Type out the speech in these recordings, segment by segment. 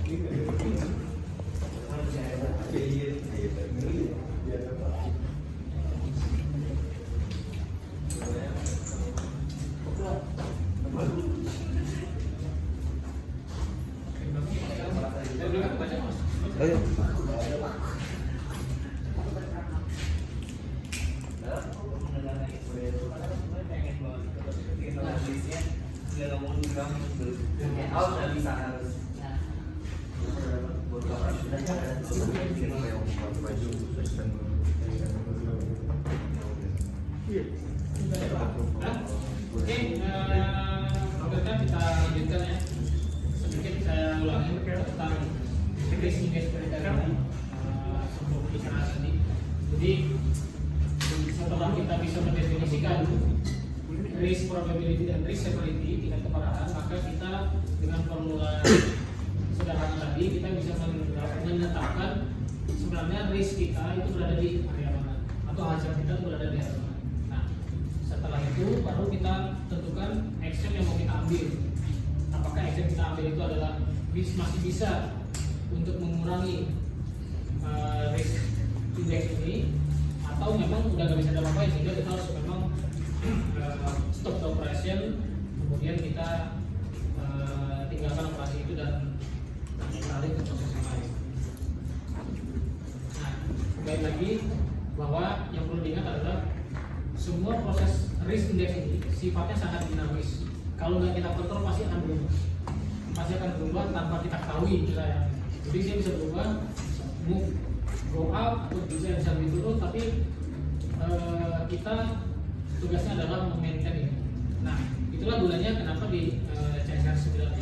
Kita lanjutkan ya. Sedikit saya ulangi tentang risk investment sebelum kita tadi. Jadi setelah kita bisa mendefinisikan risk probability dan risk severity tingkat keparahan, maka kita dengan formula sederhana tadi kita bisa menetapkan sebenarnya risk kita itu berada di area mana atau hazard kita itu berada di area mana. Nah, setelah itu baru kita tentukan action yang mau kita ambil. Apakah action kita ambil itu adalah masih bisa untuk mengurangi risk index ini, atau memang udah nggak bisa apa-apa sehingga kita harus memang stop the operation, kemudian kita tinggalkan operasi itu dan beralih ke proses yang lain. Nah, kembali lagi bahwa yang perlu diingat adalah semua proses risk index ini sifatnya sangat dinamis. Kalau nggak kita kontrol pasti akan berubah tanpa kita ketahui misalnya. Jadi dia bisa berubah, move, go up atau bisa turun, tapi kita tugasnya adalah memaintain ini. Nah, itulah gunanya kenapa di CSR 19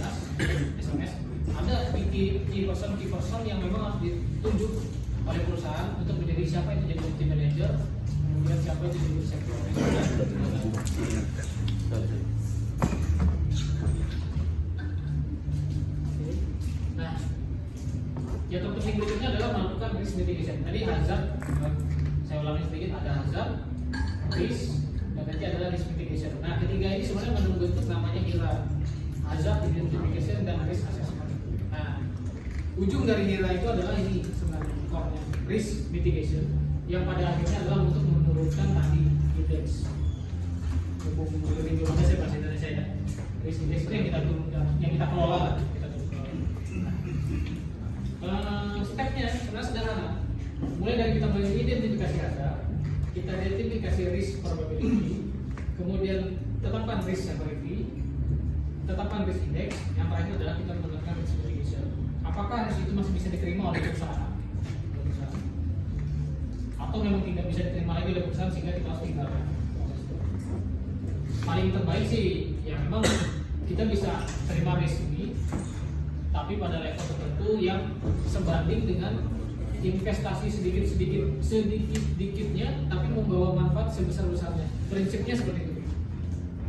SMS ada key person yang memang harus ditunjuk oleh perusahaan untuk menjadi siapa itu jadi team manager, kemudian siapa itu jadi safety officer. Nah, yang terpenting berikutnya adalah melakukan risk mitigation. Tadi hazard, saya ulangi sedikit, ada hazard, risk, dan nanti adalah risk mitigation. Nah, ketiga ini sebenarnya membentuk namanya HIRA, hazard identification dan risk assessment. Nah, ujung dari HIRA itu adalah ini sebenarnya core-nya, risk mitigation, yang pada akhirnya adalah untuk menurunkan tadi index. Lebih gimana saya bahasa Indonesia ya? Risk index itu yang kita turunkan, yang kita kelola. Stepnya sebenarnya sederhana. Mulai dari kita mengidentifikasi hazard, kita identifikasi risk probability, kemudian tetapkan risk severity, tetapkan risk index, yang terakhir adalah kita menentukan risk mitigation. Apakah risk itu masih bisa diterima oleh perusahaan? Atau memang tidak bisa diterima lagi oleh perusahaan sehingga kita harus tinggalkan. Paling terbaik sih, ya memang kita bisa terima risk ini, tapi pada level tertentu yang sebanding dengan investasi sedikit-sedikitnya, tapi membawa manfaat sebesar-besarnya. Prinsipnya seperti itu.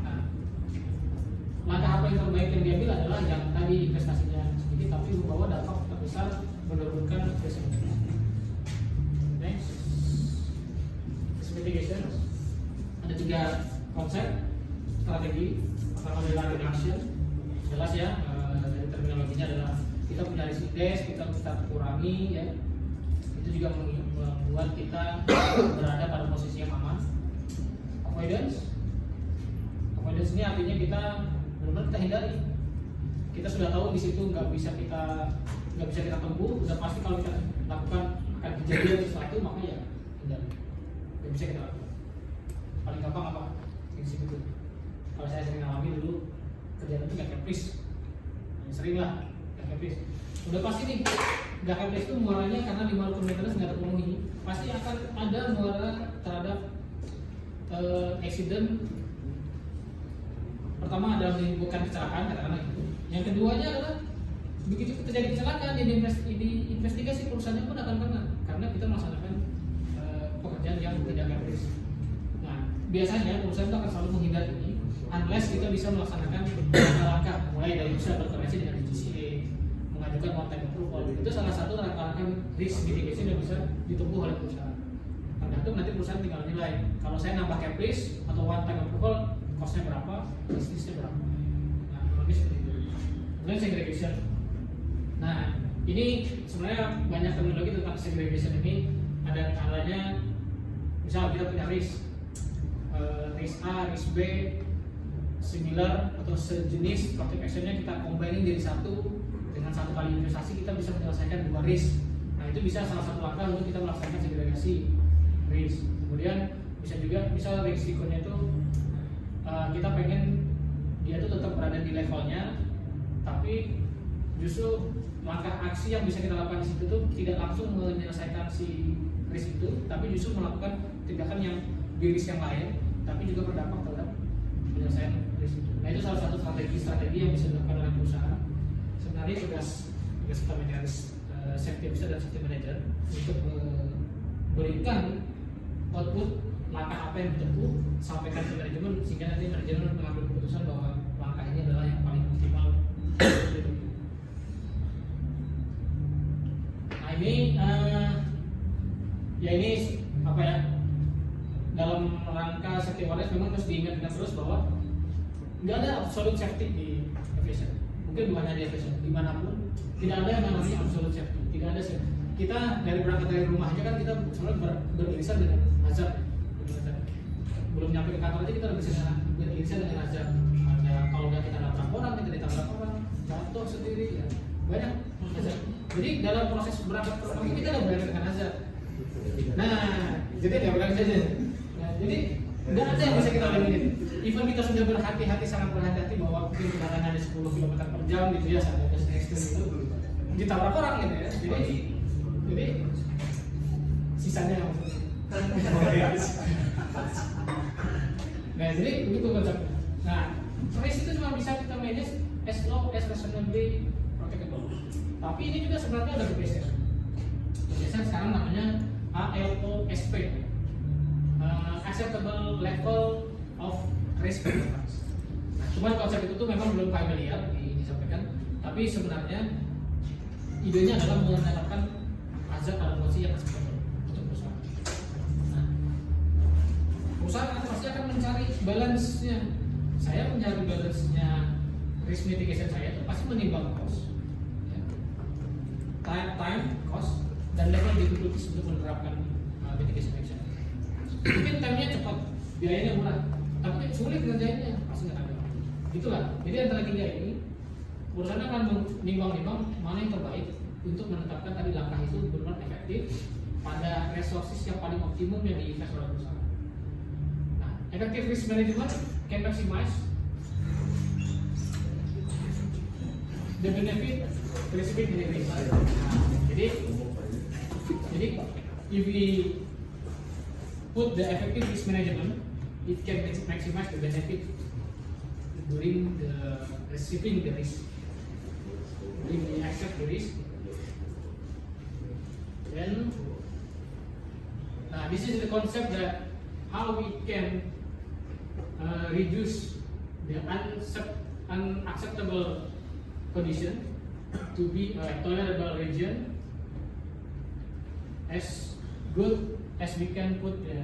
Nah, langkah apa yang terbaik yang diambil adalah yang tadi investasinya sedikit, tapi membawa dampak terbesar menurunkan risiko. Next, risk mitigation. Ada 3 konsep strategi. Pertama adalah reduction. Jelas ya, dari terminologinya adalah kita punya risk index, kita kurangi ya. Itu juga membuat kita berada pada posisi yang aman. Avoidance ini artinya kita benar-benar kita hindari. Kita sudah tahu di situ nggak bisa kita tempuh. Sudah pasti kalau kita lakukan akan kejadian sesuatu, maka ya hindari. Nggak bisa kita lakukan. Paling gampang apa? Prinsip itu. Kalau saya sering alami dulu kerjaan itu nggak kepris, sering lah nggak kepris. Udah pasti nih nggak kepris itu muaranya karena 5 rukun maintenance nggak terpenuhi. Pasti akan ada muara terhadap accident. Pertama adalah menimbulkan kecelakaan, katakanlah gitu. Yang keduanya adalah begitu terjadi kecelakaan, jadi investigasi perusahaannya pun akan kena karena kita melaksanakan pekerjaan yang tidak kepris. Nah, biasanya perusahaan itu akan selalu menghindar ini unless kita bisa melaksanakan langkah mulai dari bisa berkoordinasi dengan DGCA, mengajukan one time approval. Itu salah satu langkah-langkah risk mitigation yang bisa ditempuh oleh perusahaan. Tergantung nanti perusahaan tinggal nilai. Kalau saya nambah capris atau one time approval, costnya berapa, bisnisnya berapa. Nah, lebih seperti itu. Kemudian segregation. Nah, Ini sebenarnya banyak terminologi tentang segregation ini. Adanya misal kita punya risk A, risk B, similar atau sejenis protect actionnya kita combining jadi satu. Dengan satu kali investasi kita bisa menyelesaikan 2 risk. Nah itu bisa salah satu langkah untuk kita melaksanakan segregasi risk. Kemudian bisa juga misal risikonya itu kita pengen dia itu tetap berada di levelnya, tapi justru langkah aksi yang bisa kita lakukan di situ tuh tidak langsung menyelesaikan si risk itu, tapi justru melakukan tindakan yang di risk yang lain, tapi juga berdampak terhadap penyelesaian risk itu. Nah itu salah satu strategi yang bisa dilakukan oleh perusahaan. Sebenarnya tugas utamanya safety officer dan safety manager untuk memberikan output langkah apa yang ditempuh, sampaikan ke manajemen sehingga nanti manajemen mengambil keputusan bahwa langkah ini adalah yang paling optimal. Nah ini ya ini apa ya, dalam rangka safety awareness memang harus diingatkan terus bahwa nggak ada absolute safety di aviation. Mungkin bukan hanya di aviation, dimanapun tidak ada yang namanya absolute safety. Tidak ada sih. Kita dari berangkat dari rumah aja kan kita sebenarnya beririsan dengan hazard. Belum nyampe ke kantor aja kita udah bisa beririsan dengan hazard. Ada kalau nggak kita nabrak orang, kita ditabrak orang, jatuh sendiri, ya banyak hazard. Jadi dalam proses berangkat ke rumah kita udah berangkat dengan hazard. Nah, jadi nggak berangkat saja. Nah, jadi nggak ada yang bisa kita limit. Even kita sudah berhati-hati, sangat berhati-hati bahwa mungkin kendaraan hanya 10 km per jam gitu ya, saat ada ekstrim itu ditabrak orang gitu ya. Jadi sisanya nah jadi begitu konsepnya. Nah risk itu cuma bisa kita manage as long as reasonably protectable. Tapi ini juga sebenarnya ada bergeser. Sekarang namanya ALOSP, acceptable level of risk tolerance. Nah, cuman konsep itu tuh memang belum familiar disampaikan, tapi sebenarnya idenya adalah menetapkan hazard pada posisi yang acceptable untuk perusahaan. Nah, perusahaan pasti akan mencari balance-nya. Saya mencari balance-nya risk mitigation saya itu pasti menimbang cost, ya. time, cost, dan level difficulties untuk menerapkan mitigation action. Mungkin time-nya cepat, biayanya murah, tapi sulit ngerjainnya pasti nggak ada. Itulah. Jadi antara tiga ini perusahaan akan menimbang-nimbang mana yang terbaik untuk menetapkan tadi langkah itu benar-benar efektif pada resources yang paling optimum yang diinvest oleh perusahaan. Nah, effective risk management can maximize the benefit specific risk. Jadi if we put the effective risk management, it can maximize the benefit during the receiving the risk, during the accept the risk. Then, this is the concept that how we can reduce the unacceptable condition to be a tolerable region as good as we can put the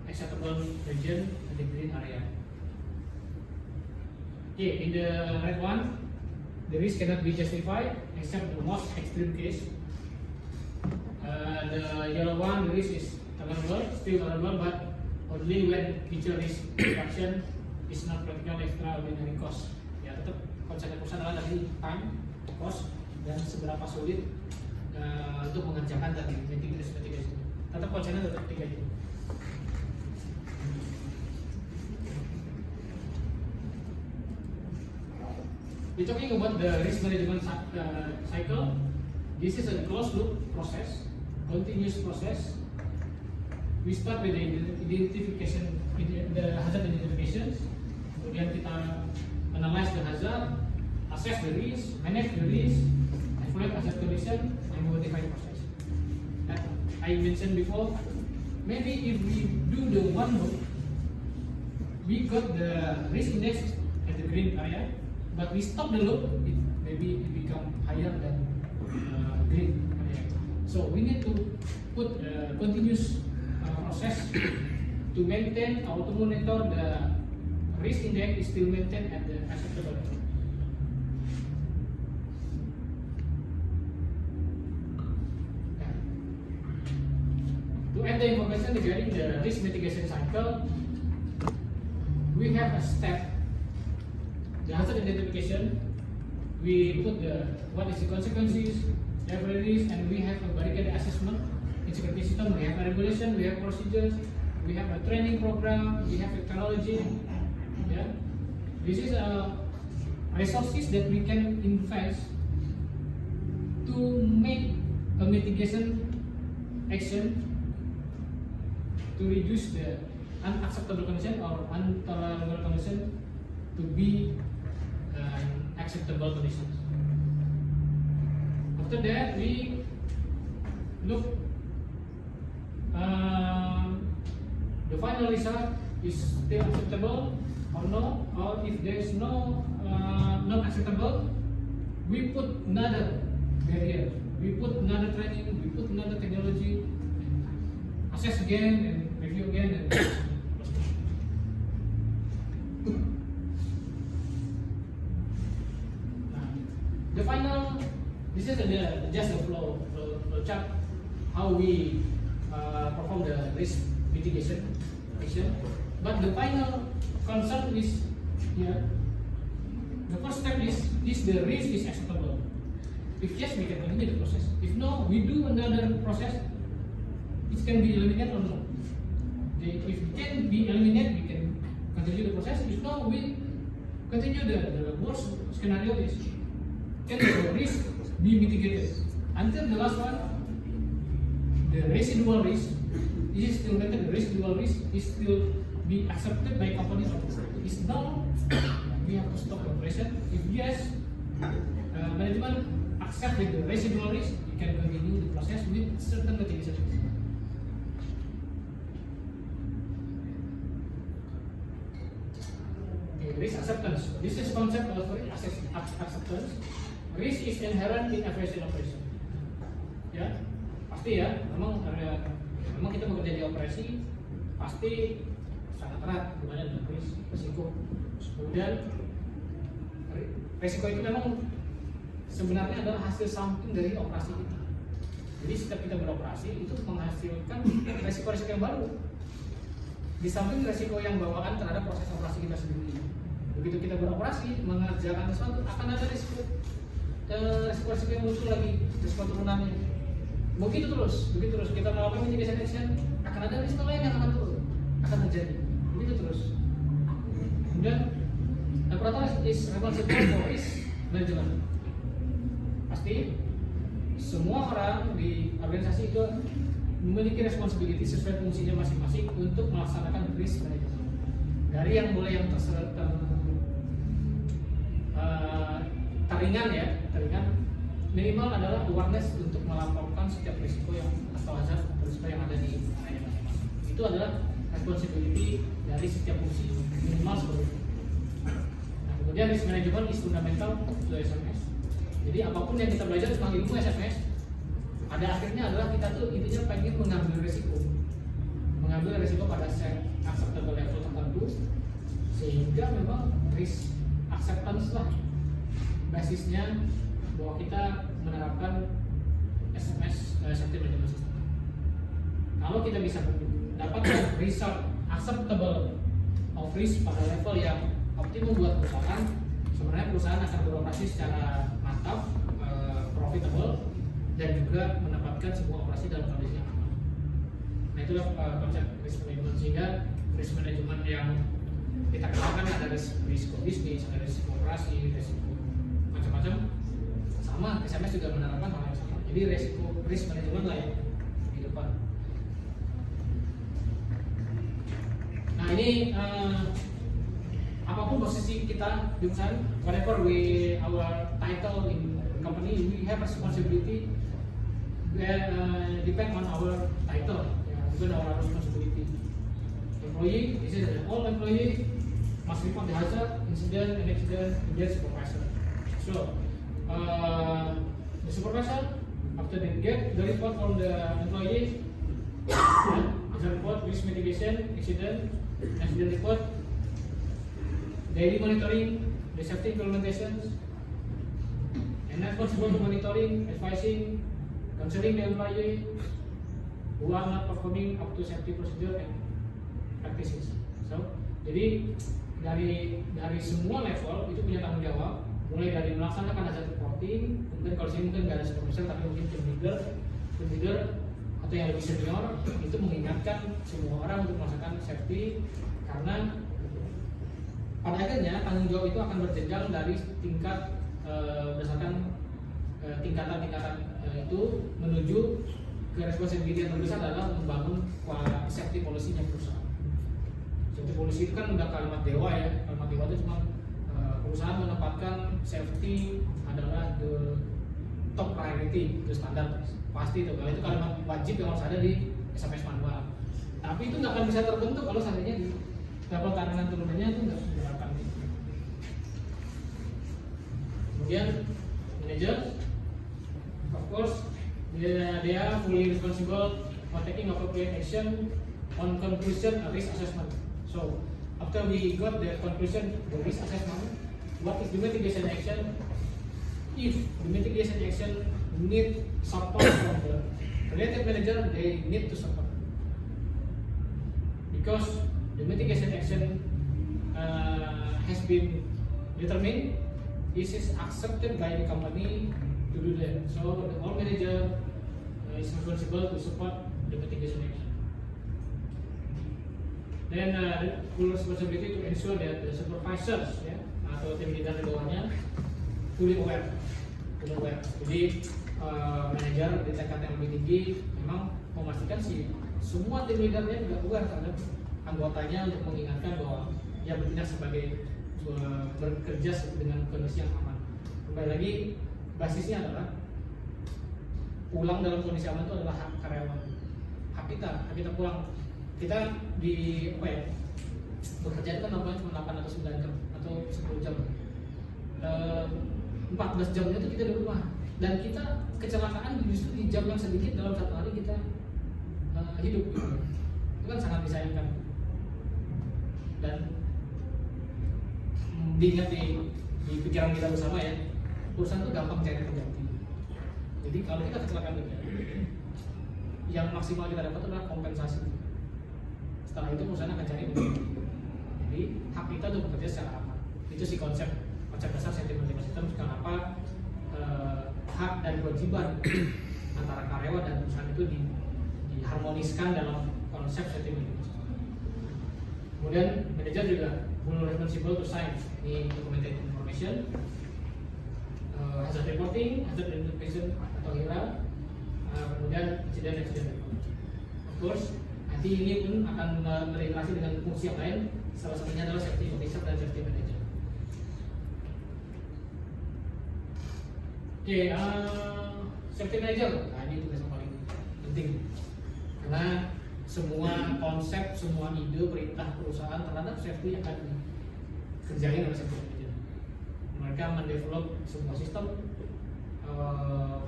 acceptable region in the green area. Okay, in the red one, the risk cannot be justified except the most extreme case. The yellow one, the risk is tolerable, still tolerable, but only when future risk reduction is not practical extraordinary cost. Ya, tetap konsep perusahaan adalah tadi time, cost, dan seberapa sulit untuk mengerjakan tadi mitigasi. Tetap konsepnya tetap tiga itu. We're talking about the risk management cycle. This is a closed loop process, continuous process. We start with the identification, the hazard identification. Kemudian kita analyze the hazard, assess the risk, manage the risk, evaluate hazard condition, and modify the process. That I mentioned before. Maybe if we do the one loop, we got the risk index at the green area. But we stop the loop, maybe it become higher than green. So we need to put a continuous process to maintain or to monitor the risk index is still maintained at the acceptable level. To add the information regarding the risk mitigation cycle, we have a step. The hazard identification, we put what is the consequences, every risk, and we have a barricade assessment. In security system, we have a regulation, we have procedures, we have a training program, we have technology. Yeah, this is resources that we can invest to make a mitigation action to reduce the unacceptable condition or intolerable condition to be acceptable conditions. After that, we look the final result is still acceptable or no, or if there is no not acceptable, we put another barrier, we put another training, we put another technology, assess again and review again. And the final, this is just a flow chart how we perform the risk mitigation action. But the final concern is here. The first step is the risk is acceptable. If yes, we can eliminate the process. If no, we do another process. It can be eliminated or no. If it can be eliminated, we can continue the process. If no, we continue the worst scenario is can the risk be mitigated until the last one, the residual risk is still maintained. The residual risk is still be accepted by companies. If no, we have to stop the operation. If yes, management accept the residual risk, we can continue the process with certain mitigation. Okay, risk acceptance. This is concept of acceptance. Risk is inherent in aviation operation. Ya, pasti ya. Memang kita bekerja di operasi pasti sangat erat hubungannya dengan risiko. Kemudian risiko itu memang sebenarnya adalah hasil samping dari operasi kita. Jadi setiap kita beroperasi itu menghasilkan risiko-risiko yang baru. Di samping risiko yang bawaan terhadap proses operasi kita sendiri. Begitu kita beroperasi mengerjakan sesuatu akan ada risiko yang muncul lagi, risiko turunannya. Begitu terus kita melakukan mitigation action akan ada risiko lain yang akan turun, akan terjadi. Begitu terus. Kemudian operator is responsible for risk management. Pasti semua orang di organisasi itu memiliki responsibility sesuai fungsinya masing-masing untuk melaksanakan risk management. Dari yang mulai yang teringan minimal adalah awareness untuk melaporkan setiap risiko yang atau hazard risiko yang ada di area masing-masing. Itu adalah responsibility dari setiap fungsi minimal seperti itu. Nah, kemudian risk management is fundamental to SMS. Jadi apapun yang kita belajar tentang ilmu SMS, pada akhirnya adalah kita tuh intinya pengen mengambil risiko pada set acceptable level tertentu, sehingga memang risk acceptance lah basisnya bahwa kita menerapkan SMS safety management system. Kalau kita bisa dapatkan result acceptable of risk pada level yang optimum buat perusahaan, sebenarnya perusahaan akan beroperasi secara mantap, profitable, dan juga menempatkan sebuah operasi dalam kondisi yang aman. Nah itulah konsep risk management, sehingga risk management yang kita kenalkan ada risiko bisnis, ada risiko operasi, risiko macam-macam. Sama SMS juga menerapkan hal yang sama. Jadi risiko risk management lah yang di depan. Nah ini apapun posisi kita di perusahaan, whatever our title in company, we have responsibility depend on our title, bukan our responsibility. Employee, this is all employee must report the hazard, incident, and accident to their supervisor. So the supervisor, after they get the report from the employee, the report, risk mitigation, accident report, daily monitoring, the safety implementations, and responsible for monitoring, advising, counseling the employee, who are not performing up to safety procedure and practices. So, jadi dari semua level itu punya tanggung jawab, mulai dari melaksanakan hazard reporting, kemudian kalau saya mungkin nggak ada supervisor tapi mungkin team leader atau yang lebih senior itu mengingatkan semua orang untuk melaksanakan safety, karena pada akhirnya tanggung jawab itu akan berjenjang dari tingkat berdasarkan tingkatan-tingkatan itu menuju ke responsibility yang terbesar adalah membangun safety policy-nya perusahaan. Safety policy itu kan udah kalimat dewa ya, kalimat dewa itu cuma perusahaan menempatkan safety adalah the top priority, itu standar pasti itu. Kalau itu kalimat wajib yang harus ada di SMS manual. Tapi itu nggak akan bisa terbentuk kalau seandainya di level kanan turunannya itu nggak menerapkan itu. Kemudian manager, of course, they are fully responsible for taking appropriate action on conclusion risk assessment. So after we got the conclusion, the risk assessment, what is the mitigation action? If the mitigation action need support from the related manager, they need to support, because the mitigation action has been determined. This is accepted by the company to do that. So the all manager is responsible to support the mitigation action. Then full responsibility to ensure that the supervisors atau tim leader di bawahnya fully aware. Jadi manajer di tingkat yang lebih tinggi memang memastikan semua tim leadernya juga aware terhadap anggotanya untuk mengingatkan bahwa ia bertindak sebagai bekerja dengan kondisi yang aman. Kembali lagi, basisnya adalah pulang dalam kondisi aman itu adalah hak karyawan, hak kita pulang. Kita di bekerja itu kan normalnya cuma 8 atau 9 jam atau 10 jam. 14 jamnya itu kita di rumah, dan kita kecelakaan justru di jam yang sedikit dalam satu hari kita hidup. Itu kan sangat disayangkan. Dan diingat di pikiran kita bersama ya, perusahaan itu gampang cari pengganti. Jadi kalau kita kecelakaan kerja, yang maksimal kita dapat adalah kompensasi. Setelah itu perusahaan akan cari pengganti. Jadi hak kita untuk bekerja secara aman. Itu sih konsep dasar safety management system. Kenapa hak dan kewajiban antara karyawan dan perusahaan itu diharmoniskan dalam konsep safety management system. Kemudian manajer juga full responsible to sign ini documented information, hazard reporting, hazard identification atau HIRA, kemudian incident report. Of course, nanti ini pun akan berinteraksi dengan fungsi yang lain. Salah satunya adalah safety officer dan safety manager. Oke, safety manager. Nah, ini tugas yang paling penting karena semua konsep, semua ide, perintah perusahaan terhadap safety akan dikerjain oleh safety manager. Mereka mendevelop sebuah sistem,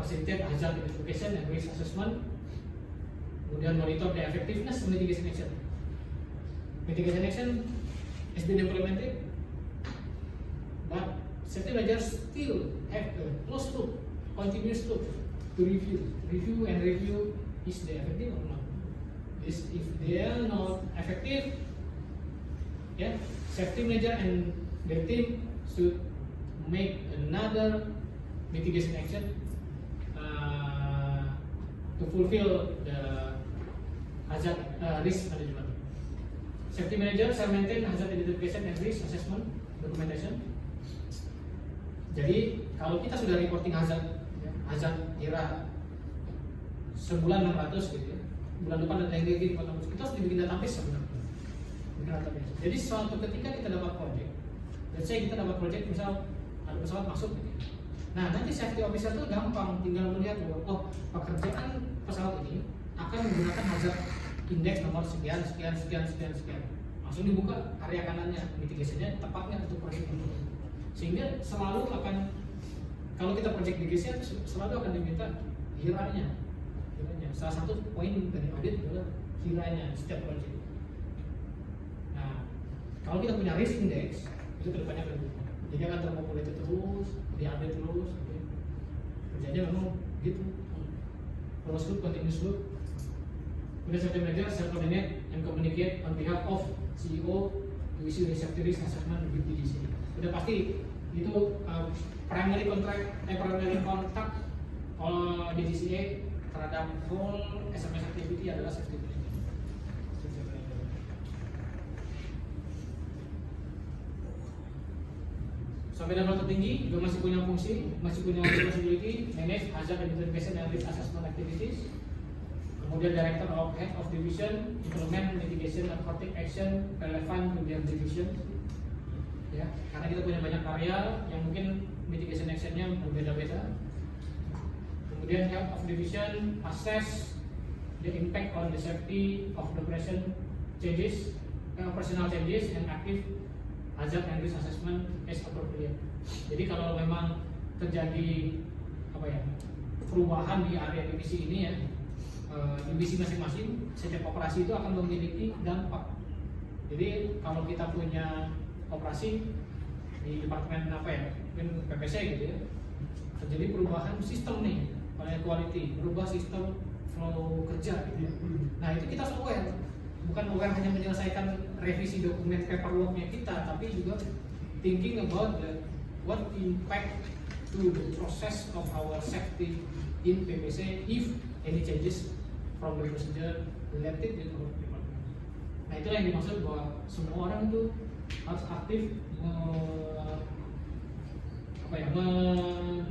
facilitate hazard identification and risk assessment, kemudian monitor the effectiveness of mitigation action. Mitigation action has been implemented, but safety managers still have a close loop, continuous loop to review is they effective or not. If they are not effective, safety manager and their team should make another mitigation action to fulfill the hazard risk management. Safety manager shall maintain hazard identification and risk assessment documentation. Jadi kalau kita sudah reporting hazard HIRA sebulan 600 gitu ya, bulan depan ada yang lagi 400, kita harus dibikin database sebenarnya. Jadi suatu ketika kita dapat project, let's say kita dapat project misal ada pesawat masuk gitu. Nah nanti safety officer itu gampang tinggal melihat bahwa pekerjaan pesawat ini akan menggunakan hazard index nomor sekian. Langsung dibuka area kanannya, mitigasinya tepatnya untuk project itu. Sehingga selalu akan, kalau kita project di GC selalu akan diminta HIRA-nya. Salah satu poin dari audit adalah HIRA-nya setiap project. Nah, kalau kita punya risk index, itu kedepannya akan berubah. Jadi akan terpopulasi terus, diupdate terus. Kerjanya memang gitu, close loop, continuous loop. Kemudian safety manager shall coordinate and communicate on behalf of CEO to issue the safety risk assessment with DGCA. Udah pasti itu primary contact DGCA terhadap whole SMS activity adalah safety manager. Sampai level tertinggi juga masih punya fungsi, masih punya responsibility manage hazard identification and risk assessment activities. Kemudian director of head of division implement mitigation and corrective action relevant to their division. Ya, karena kita punya banyak area yang mungkin mitigation actionnya berbeda-beda. Kemudian head of division assess the impact on the safety of the operational changes and active hazard and risk assessment as appropriate. Jadi kalau memang terjadi perubahan di area divisi ini ya, divisi masing-masing setiap operasi itu akan memiliki dampak. Jadi kalau kita punya operasi di departemen mungkin PPC gitu ya, terjadi perubahan sistem nih pada quality, berubah sistem flow kerja gitu ya. Nah itu kita harus aware. Bukan hanya menyelesaikan revisi dokumen paperworknya kita, tapi juga thinking about what impact to the process of our safety in PPC if any changes from the procedure related with our department. Nah itulah yang dimaksud bahwa semua orang itu harus aktif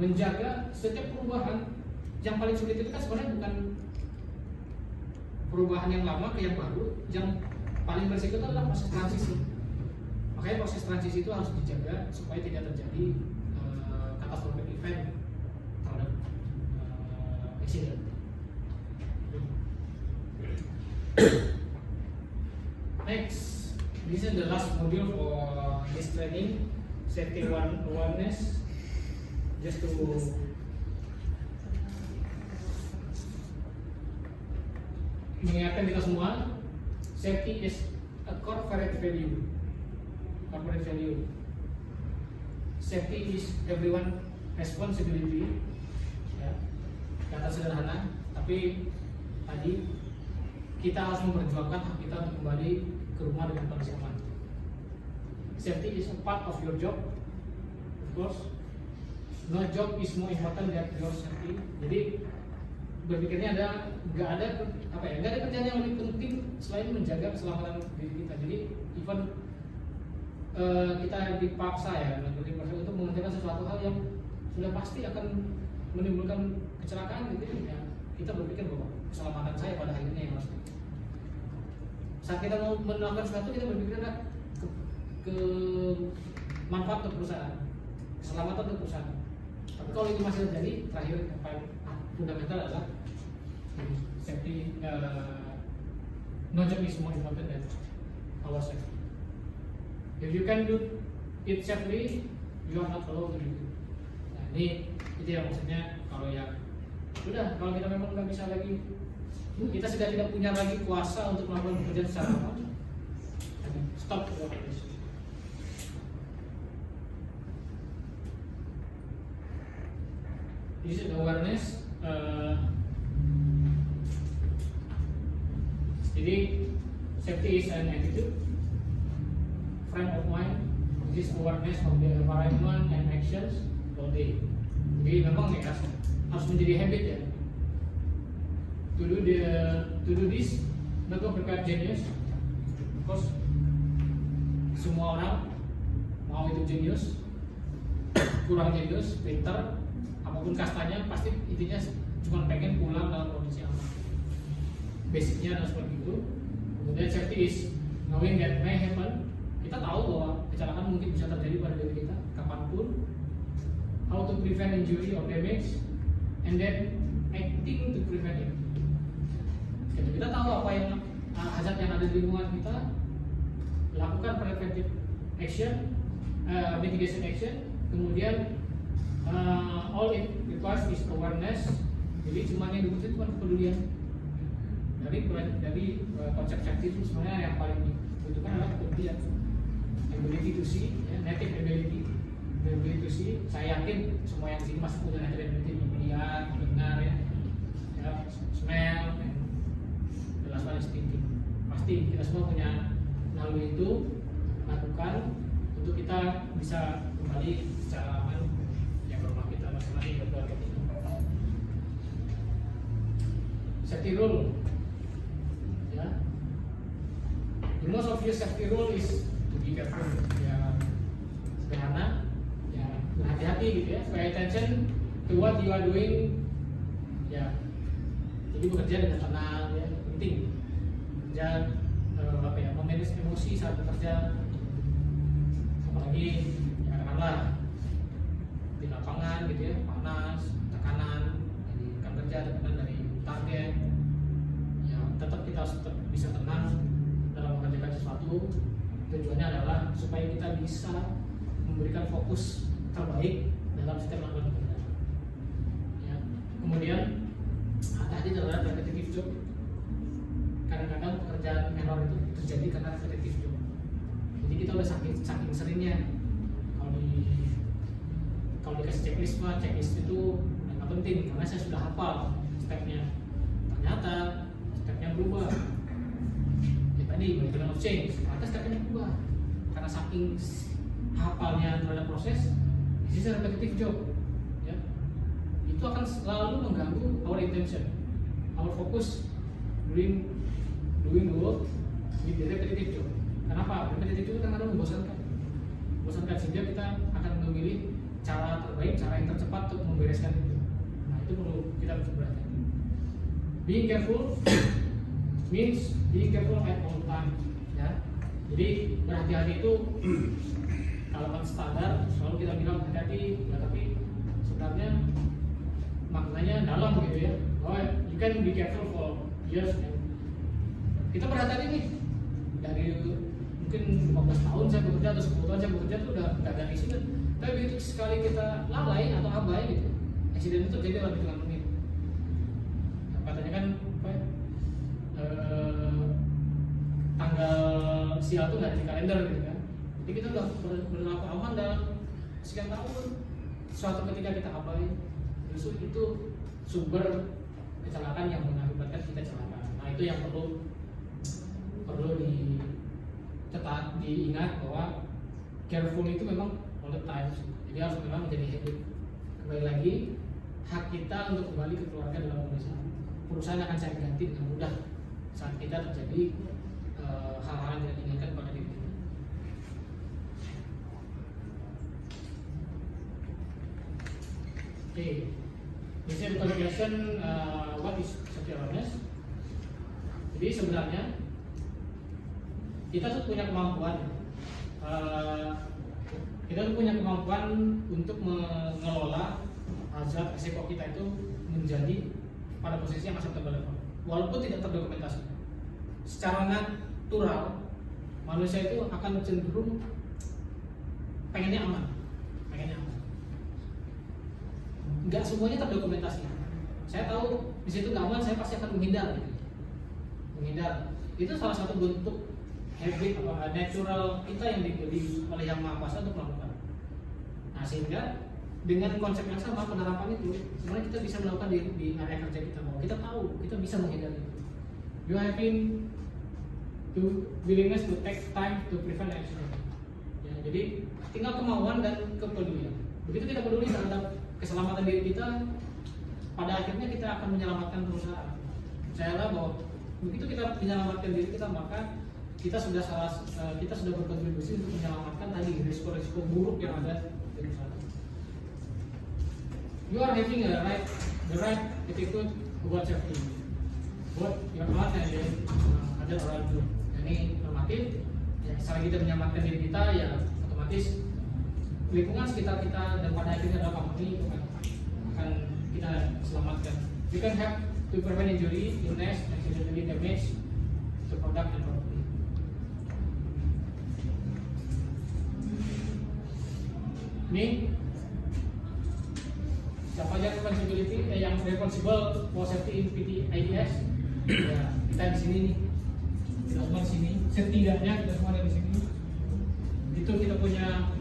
menjaga setiap perubahan. Yang paling sulit itu kan sebenarnya bukan perubahan yang lama ke yang baru, yang paling berisiko itu adalah proses transisi. Makanya proses transisi itu harus dijaga supaya tidak terjadi catastrophic event terhadap accident. Next, this is the last module for this training, safety awareness. Just to mengingatkan kita semua, safety is a corporate value. Corporate value. Safety is everyone responsibility. Ya, kata sederhana, tapi tadi kita harus memperjuangkan hak kita untuk kembali ke rumah dengan kondisi aman. Safety is a part of your job, of course. No job is more important than your safety. Jadi berpikirnya nggak ada kerjaan yang lebih penting selain menjaga keselamatan diri kita. Jadi even kita dipaksa untuk mengerjakan sesuatu hal yang sudah pasti akan menimbulkan kecelakaan gitu ya, kita berpikir bahwa keselamatan saya pada akhirnya yang harus. Saat kita mau melakukan sesuatu, kita berpikir ke manfaat untuk perusahaan, keselamatan untuk perusahaan. Tapi kalau itu masih terjadi, terakhir yang paling fundamental adalah safety. No job is more important than our safety. If you can do it safely, you are not allowed to do it. Nah ini itu yang maksudnya kalau kita memang nggak bisa lagi, kita sudah tidak punya lagi kuasa untuk melakukan pekerjaan secara aman, stop the operation. This is awareness. Jadi safety is an attitude, frame of mind, this awareness of the environment and actions all day. Jadi memang ya harus menjadi habit ya. To do this, not to prepare genius. Of course, semua orang mau itu genius, kurang genius, pinter, apapun kastanya pasti intinya cuma pengen pulang dalam kondisi aman. Basicnya adalah seperti itu. Kemudian safety is knowing that may happen. Kita tahu bahwa kecelakaan mungkin bisa terjadi pada diri kita kapanpun. How to prevent injury or damage, and then acting to prevent it. Jadi kita tahu apa yang hazard yang ada di lingkungan kita, lakukan preventive action, mitigation action. Kemudian all it requires is awareness. Jadi cuma yang dibutuhkan cuma kepedulian. Dari konsep safety itu sebenarnya yang paling dibutuhkan adalah kepedulian. Ability to see, native ability to see. Saya yakin semua yang di sini masih punya native ability melihat, mendengar, smell, dan penting. Kita semua punya naluri itu, lakukan untuk kita bisa kembali secara aman yang ke rumah kita masing-masing ke keluarga kita. Safety rule, ya. The most obvious safety rule is to be careful. Ya, sederhana, ya berhati-hati gitu ya. Pay attention to what you are doing. Ya, jadi bekerja dengan tenang, ya penting. Bekerja memanage emosi saat bekerja. Apalagi ya katakanlah di lapangan gitu ya, panas, tekanan dari rekan kerja, tekanan dari target, ya tetap kita harus tetap bisa tenang dalam mengerjakan sesuatu. Tujuannya adalah supaya kita bisa memberikan fokus terbaik dalam setiap melakukan pekerjaan. Ya. Kemudian hati-hati terhadap repetitive job. Kadang-kadang pekerjaan error itu terjadi karena repetitive job. Jadi kita udah saking seringnya kalau dikasih checklist mah, checklist itu nggak penting karena saya sudah hafal stepnya. Ternyata stepnya berubah. Ya tadi breakdown of change, ternyata stepnya berubah karena saking hafalnya terhadap proses. This is a repetitive job. Ya. Itu akan selalu mengganggu our intention, our focus doing the work with the repetitive job. Kenapa? Repetitif itu kadang-kadang membosankan, sehingga kita akan memilih cara terbaik, cara yang tercepat untuk membereskan itu. Nah itu perlu kita berhati-hati. Being careful means being careful at all time. Ya, jadi berhati-hati itu kalau kan standar selalu kita bilang hati-hati, ya, tapi sebenarnya maknanya dalam gitu ya. Oh, you can be careful for years. Kita berhati-hati nih dari mungkin 15 tahun saya bekerja atau 10 tahun saya bekerja itu udah nggak ada insiden. Tapi begitu sekali kita lalai atau abai gitu, insiden itu terjadi dalam hitungan menit. Nah, katanya kan tanggal sial itu nggak ada di kalender gitu kan. Jadi kita udah berlaku aman dalam sekian tahun. Suatu ketika kita abai, justru itu sumber kecelakaan yang mengakibatkan kita celaka. Nah itu yang perlu tetap diingat bahwa careful itu memang all the time. Jadi harus memang menjadi habit. Kembali lagi, hak kita untuk kembali ke keluarga dalam perusahaan. Perusahaan akan saya ganti dengan mudah saat kita terjadi hal-hal yang tidak diinginkan pada diri kita. Oke, this is the qualification what is safety awareness. Jadi sebenarnya kita tuh punya kemampuan untuk mengelola hazard risiko kita itu menjadi pada posisi yang acceptable level, walaupun tidak terdokumentasi. Secara natural manusia itu akan cenderung pengennya aman. Nggak semuanya terdokumentasi. Saya tahu di situ nggak aman, saya pasti akan menghindar. Itu salah satu bentuk habit atau natural kita yang diberi oleh Yang Maha Kuasa untuk melakukan. Nah sehingga dengan konsep yang sama, penerapan itu sebenarnya kita bisa melakukan di area kerja kita, bahwa kita tahu kita bisa menghindari itu. You having to willingness to take time to prevent accident. Ya, jadi tinggal kemauan dan kepedulian. Begitu kita peduli terhadap keselamatan diri kita, pada akhirnya kita akan menyelamatkan perusahaan. Percayalah bahwa begitu kita menyelamatkan diri kita, maka kita sudah berkontribusi untuk menyelamatkan tadi risiko-risiko buruk yang ada di perusahaan. You are having the right attitude towards safety, both your heart and other around you. Ini normatif. Ya, selagi kita menyelamatkan diri kita, ya otomatis lingkungan sekitar kita dan pada akhirnya adalah company itu akan kita selamatkan. You can help to prevent injury, illness, accidental damage to product and property. Ini siapa aja yang responsible for safety in PT IDS? Ya, kita di sini nih, kita semua di sini. Setidaknya kita semua ada di sini. Itu kita punya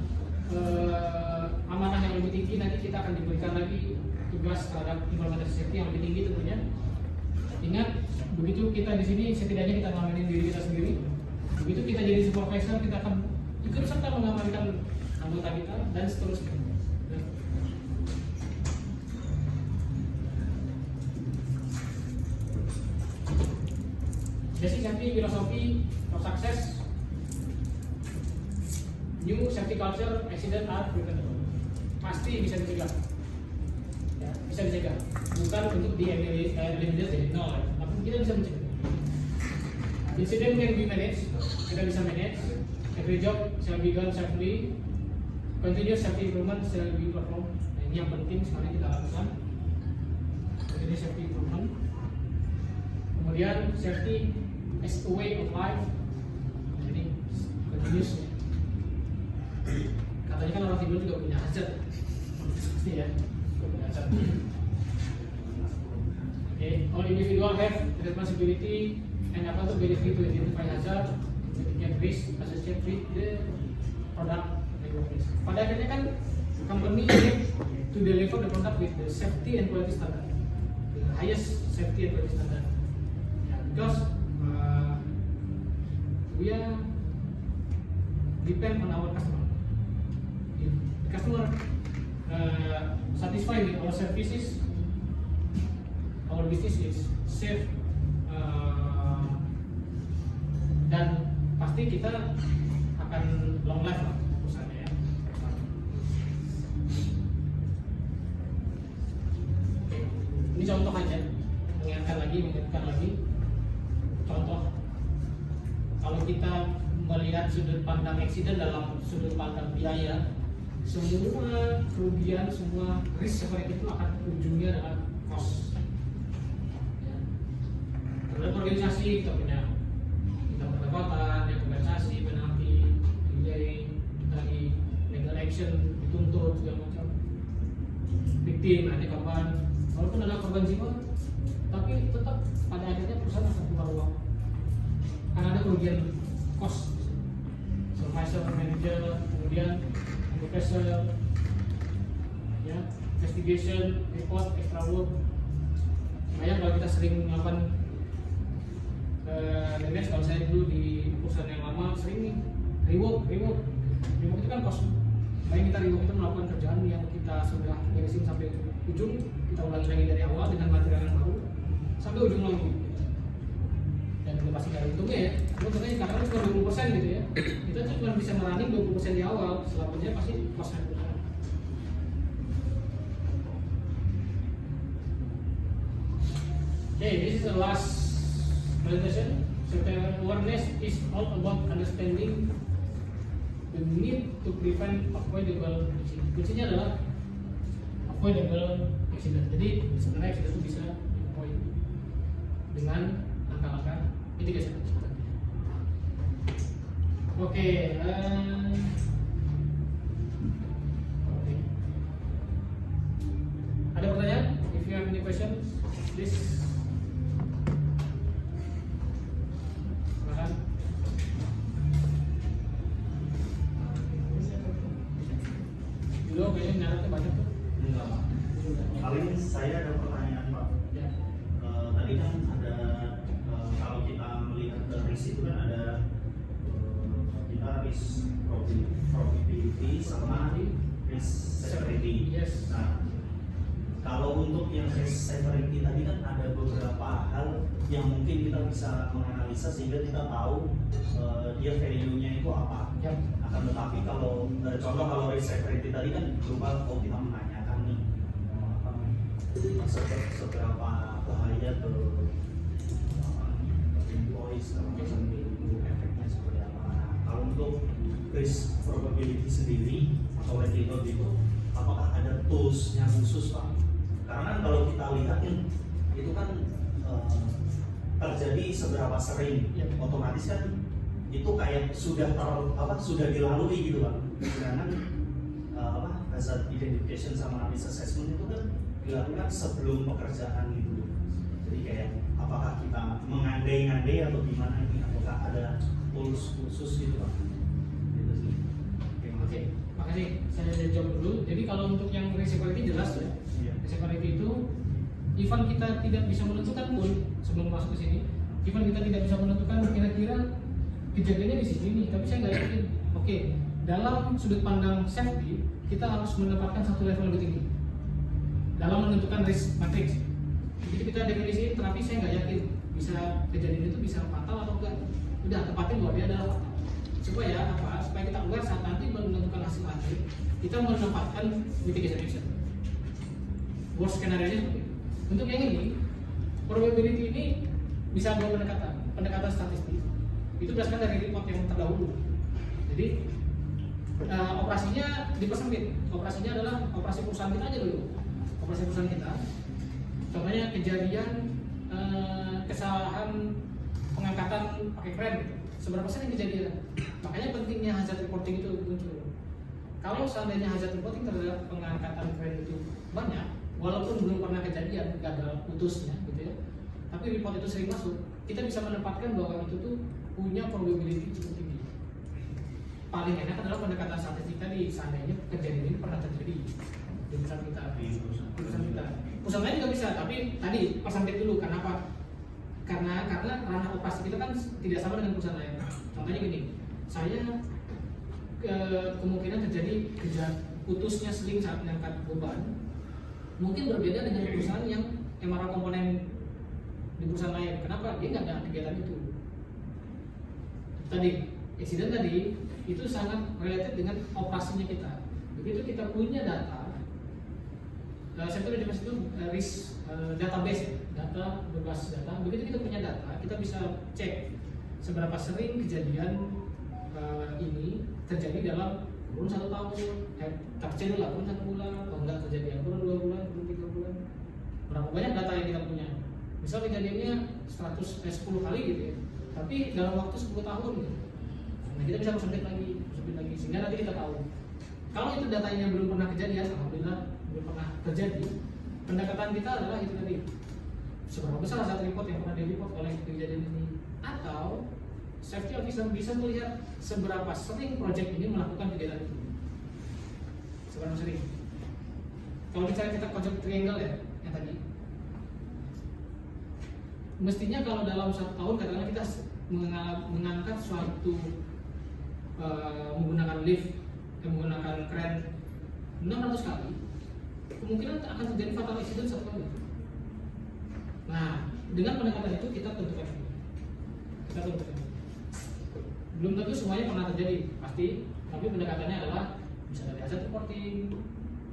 amanah yang lebih tinggi. Nanti kita akan diberikan lagi tugas terhadap implementasi safety yang lebih tinggi tentunya. Ingat, begitu kita di sini setidaknya kita ngamenin diri kita sendiri. Begitu kita jadi supervisor, kita akan ikut serta mengamankan anggota kita dan seterusnya. Basic safety philosophy for success. New safety culture, accident are preventable. Pasti bisa dicegah. Ya, bisa dicegah. Bukan untuk eliminate, no, tapi kita bisa mencegah. Incident can be managed, kita bisa manage. Every job shall be done safely. Continuous safety improvement shall be performed. Nah, ini yang penting sekali kita lakukan. Continuous safety improvement. Kemudian safety as a way of life. Jadi continuous. Katanya kan orang tidur juga punya hajat. Pasti ya, punya hajat. Okay. All individual have the responsibility and accountability to identify hazard, mitigate risk, associate with the product and workplace. Pada akhirnya kan company need to deliver the product with the safety and quality standard, the highest safety and quality standard. Yeah, because we are depend on our customer. If the customer satisfied with our services, our business is safe. Dan pasti kita akan long life lah perusahaannya ya. Oke. Ini contoh aja, mengingatkan lagi. Contoh, kalau kita melihat sudut pandang accident dalam sudut pandang biaya, semua kerugian, semua risk seperti itu akan ujungnya adalah cost. Ya. Terhadap organisasi kita punya pendapatan, yang kompensasi, penalti, delay, lagi legal action, dituntut segala macam. Victim, ada korban, walaupun ada korban jiwa, tapi tetap pada akhirnya perusahaan akan keluar uang. Karena ada kerugian cost, supervisor, manager, kemudian profesor, ya, investigation, report, extra work. Bayang kalau kita sering melakukan kalau saya dulu di perusahaan yang lama sering nih reward itu kan cost. Bayang kita reward itu melakukan kerjaan yang kita sudah beresin sampai ujung, kita ulangi lagi dari awal dengan material yang baru sampai ujung lagi. Dan udah pasti ada untungnya ya. Untungnya karena itu cuma 20% gitu ya. Kita tuh cuma bisa merunning 20% di awal, selanjutnya pasti costnya besar. Okay, this is the last presentation. Awareness is all about understanding the need to prevent avoidable accident. Kuncinya adalah avoidable accident. Jadi sebenarnya accident itu bisa avoid dengan langkah-langkah mitigation. Oke, ada pertanyaan? If you have any questions, please. Paling saya ada pertanyaan Pak. Ya. Tadi kan ada kalau kita melihat risk itu kan ada kita risk probability sama risk severity. Yes. Nah, kalau untuk yang risk severity tadi kan ada beberapa hal yang mungkin kita bisa menganalisa sehingga kita tahu dia value-nya itu apa. Ya. Akan tetapi kalau contoh kalau risk severity tadi kan berupa kita menanyakan nih seberapa bahaya ke employees kalau misalnya itu efeknya seperti apa. Kalau untuk risk probability sendiri atau likelihood itu apakah ada toolsnya khusus Pak? Karena kalau kita lihat itu kan terjadi seberapa sering, ya. Otomatis kan itu kayak sudah sudah dilalui gitu Pak. Sedangkan hazard identification sama risk assessment itu kan dilakukan sebelum pekerjaan gitu. Jadi kayak apakah kita mengandai-andai atau gimana ini, apakah ada tools khusus gitu Pak? Gitu sih. Oke, makasih. Saya jawab dulu. Jadi kalau untuk yang risk severity jelas ya. Iya. Risk severity itu even kita tidak bisa menentukan pun sebelum masuk ke sini, even kita tidak bisa menentukan kira-kira kejadiannya di sini nih, tapi saya nggak yakin. Oke, dalam sudut pandang safety kita harus mendapatkan satu level lebih tinggi dalam menentukan risk matrix. Jadi kita definisiin, tapi saya nggak yakin bisa kejadian itu bisa fatal atau enggak. Udah tepatin bahwa dia adalah fatal. Supaya apa? Supaya kita aware saat nanti menentukan hasil akhir, kita menempatkan mitigation action. Worst scenario nya seperti itu. Untuk yang ini, probability ini bisa dua pendekatan statistik. Itu berdasarkan dari report yang terdahulu. Jadi operasinya dipersempit. Operasinya adalah operasi perusahaan kita aja dulu. Operasi perusahaan kita. Contohnya kejadian kesalahan pengangkatan pakai kren. Seberapa sering kejadian? Makanya pentingnya hazard reporting itu muncul. Kalau seandainya hazard reporting terhadap pengangkatan kren itu banyak, walaupun belum pernah kejadian gagal putusnya, gitu ya. Tapi report itu sering masuk, kita bisa menempatkan bahwa itu tuh punya probability cukup tinggi. Paling enak adalah pendekatan statistik tadi, seandainya kejadian ini pernah terjadi di perusahaan kita. Perusahaan lain juga bisa, tapi tadi persentif dulu. Kenapa? Karena ranah operasi kita kan tidak sama dengan perusahaan lain. Contohnya gini, saya kemungkinan terjadi putusnya sling saat mengangkat beban mungkin berbeda dengan perusahaan yang MRO komponen di perusahaan lain. Kenapa? Dia nggak ada kegiatan itu. Tadi, insiden tadi itu sangat related dengan operasinya kita. Begitu kita punya data, saya tuh di itu risk database ya, data berbasis data. Begitu kita punya data, kita bisa cek seberapa sering kejadian ini terjadi dalam kurun 1 tahun, terkecil lah kurun 1 bulan, atau enggak kejadian kurun 2 bulan, kurun 3 bulan. Berapa banyak data yang kita punya? Misal kejadiannya 10 kali gitu ya, tapi dalam waktu 10 tahun gitu. Nah kita bisa persempit lagi, sehingga nanti kita tahu. Kalau itu datanya belum pernah kejadian, alhamdulillah belum pernah terjadi. Pendekatan kita adalah itu tadi, seberapa besar hazard report yang pernah di-report oleh kejadian ini, atau safety officer bisa melihat seberapa sering project ini melakukan kegiatan itu. Seberapa sering? Kalau misalnya kita konsep triangle ya, yang tadi, mestinya kalau dalam 1 tahun katakanlah kita mengangkat suatu menggunakan lift, menggunakan kren 600 kali, kemungkinan akan terjadi fatal accident 1 kali. Nah, dengan pendekatan itu kita tentukan. Belum tentu semuanya pernah terjadi, pasti. Tapi pendekatannya adalah bisa dari hazard reporting,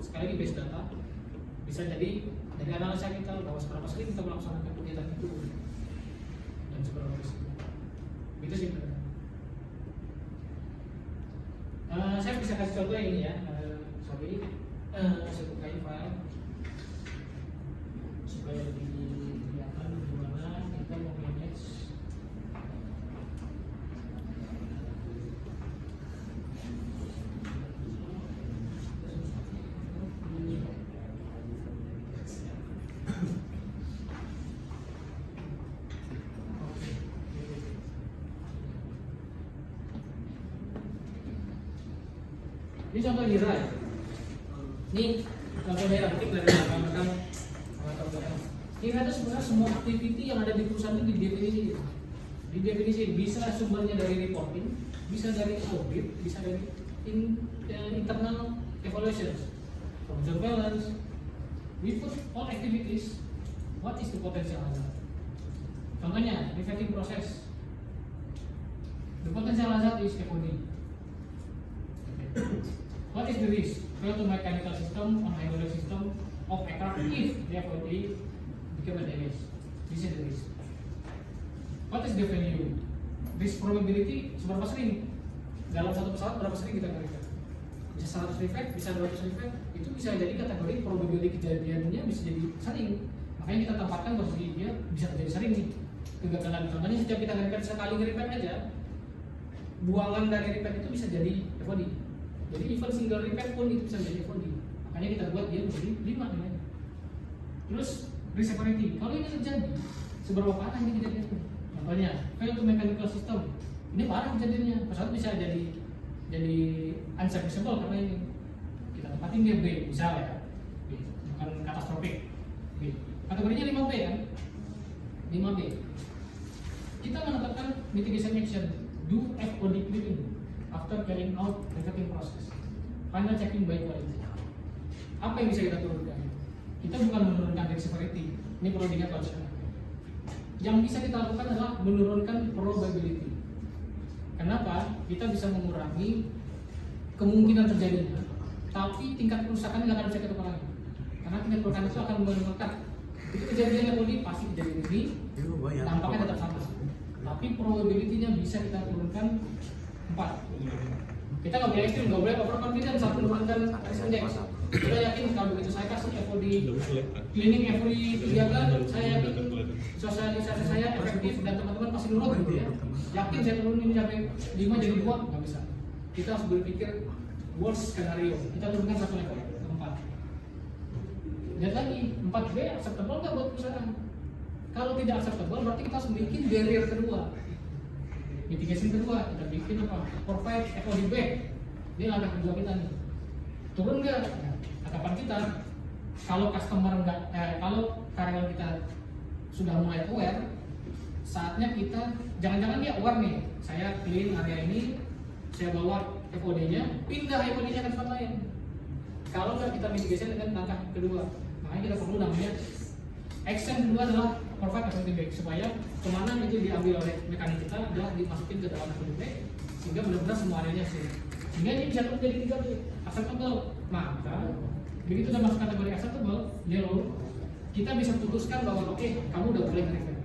sekali lagi base data, bisa jadi dari analisa kita bahwa seberapa sering kita melaksanakan kegiatan itu dan seberapa risiko. Itu sih. Saya bisa kasih contoh ini ya. Saya bukain file supaya lebih kelihatan gimana kita mau manage. Ini contoh Hira ya. Ini contoh Hira, mungkin dari belakang Hira itu sebenarnya semua activity yang ada di perusahaan itu didefinisi. Bisa sumbernya dari reporting, bisa dari audit, bisa dari internal evaluations, from job balance. We put all activities. What is the potential hazard? Contohnya, revetting process. The potential hazard is FOD. What is the risk? Fail to mechanical system on hydraulic system of aircraft if the FOD become damage. This is the risk. What is the value? Risk probability seberapa sering? Dalam satu pesawat berapa sering kita berikan? Bisa 100 reflect, bisa 200 reflect. Itu bisa jadi kategori probability kejadiannya bisa jadi sering. Makanya kita tempatkan posisi dia bisa terjadi sering nih. Kegagalan contohnya setiap kita nge-repair sekali nge-repair aja, buangan dari repair itu bisa jadi FOD. Jadi even single repair pun itu bisa menjadi FOD. Makanya kita buat dia menjadi 5 namanya. Terus risk severity. Kalau ini terjadi, seberapa parah ini kejadiannya? Contohnya, fail to mechanical system. Ini parah kejadiannya. Pesawat bisa jadi unserviceable karena ini. Kita tempatin dia B, misal ya. B, bukan katastrofik. B. Kategorinya 5B kan? 5B. Kita menetapkan mitigation action, do FOD cleaning after carrying out retrofitting process. Final checking by quality. Apa yang bisa kita turunkan? Kita bukan menurunkan risk severity. Ini perlu diingat konsepnya. Yang bisa kita lakukan adalah menurunkan probability. Kenapa? Kita bisa mengurangi kemungkinan terjadinya, tapi tingkat kerusakan nggak akan bisa kita kurangi. Karena tingkat kerusakan itu akan melekat. Itu kejadian FOD pasti kejadian ini, dampaknya tetap sama. Tapi probability-nya bisa kita turunkan 4. Kita nggak boleh ekstrim, nggak boleh overconfident saat menurunkan risk index. Kita yakin kalau begitu saya kasih FOD cleaning FOD 3 bulan, saya yakin sosialisasi saya efektif dan teman-teman pasti nurut gitu ya. Yakin saya turunin sampai 5 jadi 2, nggak bisa. Kita harus berpikir worst scenario. Kita turunkan 1 level ke 4. Lihat lagi, 4B acceptable nggak buat perusahaan? Kalau tidak acceptable, berarti kita harus bikin barrier kedua. Mitigation kedua, kita bikin apa? Provide FOD back. Ini langkah kedua kita nih. Turun nggak? Harapan kita, kalau customer nggak, kalau karyawan kita sudah mulai aware, saatnya kita, jangan-jangan dia aware nih, saya clean area ini, saya bawa FOD-nya, pindah FOD-nya ke tempat lain. Kalau nggak kita mitigation dengan langkah kedua, makanya kita perlu namanya action kedua adalah provide FOD back, supaya kemana itu diambil oleh mekanik kita adalah dimasukin ke dalam FOD back, sehingga benar-benar semua areanya safe. Sehingga ini bisa terjadi 3 acceptable. Maka begitu sudah masuk kategori acceptable, yellow, kita bisa putuskan bahwa oke, kamu udah boleh nge-repair.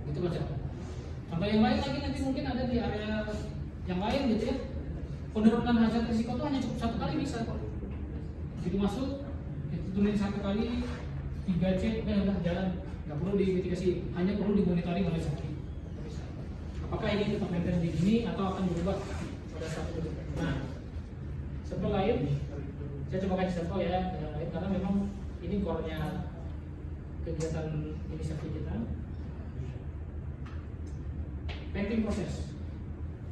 Itu konsepnya. Contoh yang lain lagi nanti mungkin ada di area yang lain gitu ya. Penurunan hazard risiko itu hanya cukup 1 kali bisa kok. Begitu masuk, itu turunin 1 kali, 3C, udah jalan, nggak perlu dimitigasi, hanya perlu dimonitoring oleh safety. Apakah ini tetap maintain di sini atau akan berubah pada satu titik? Nah, sampel lain, saya coba kasih sampel ya, yang lain karena memang ini core-nya kegiatan ini safety kita. Painting proses.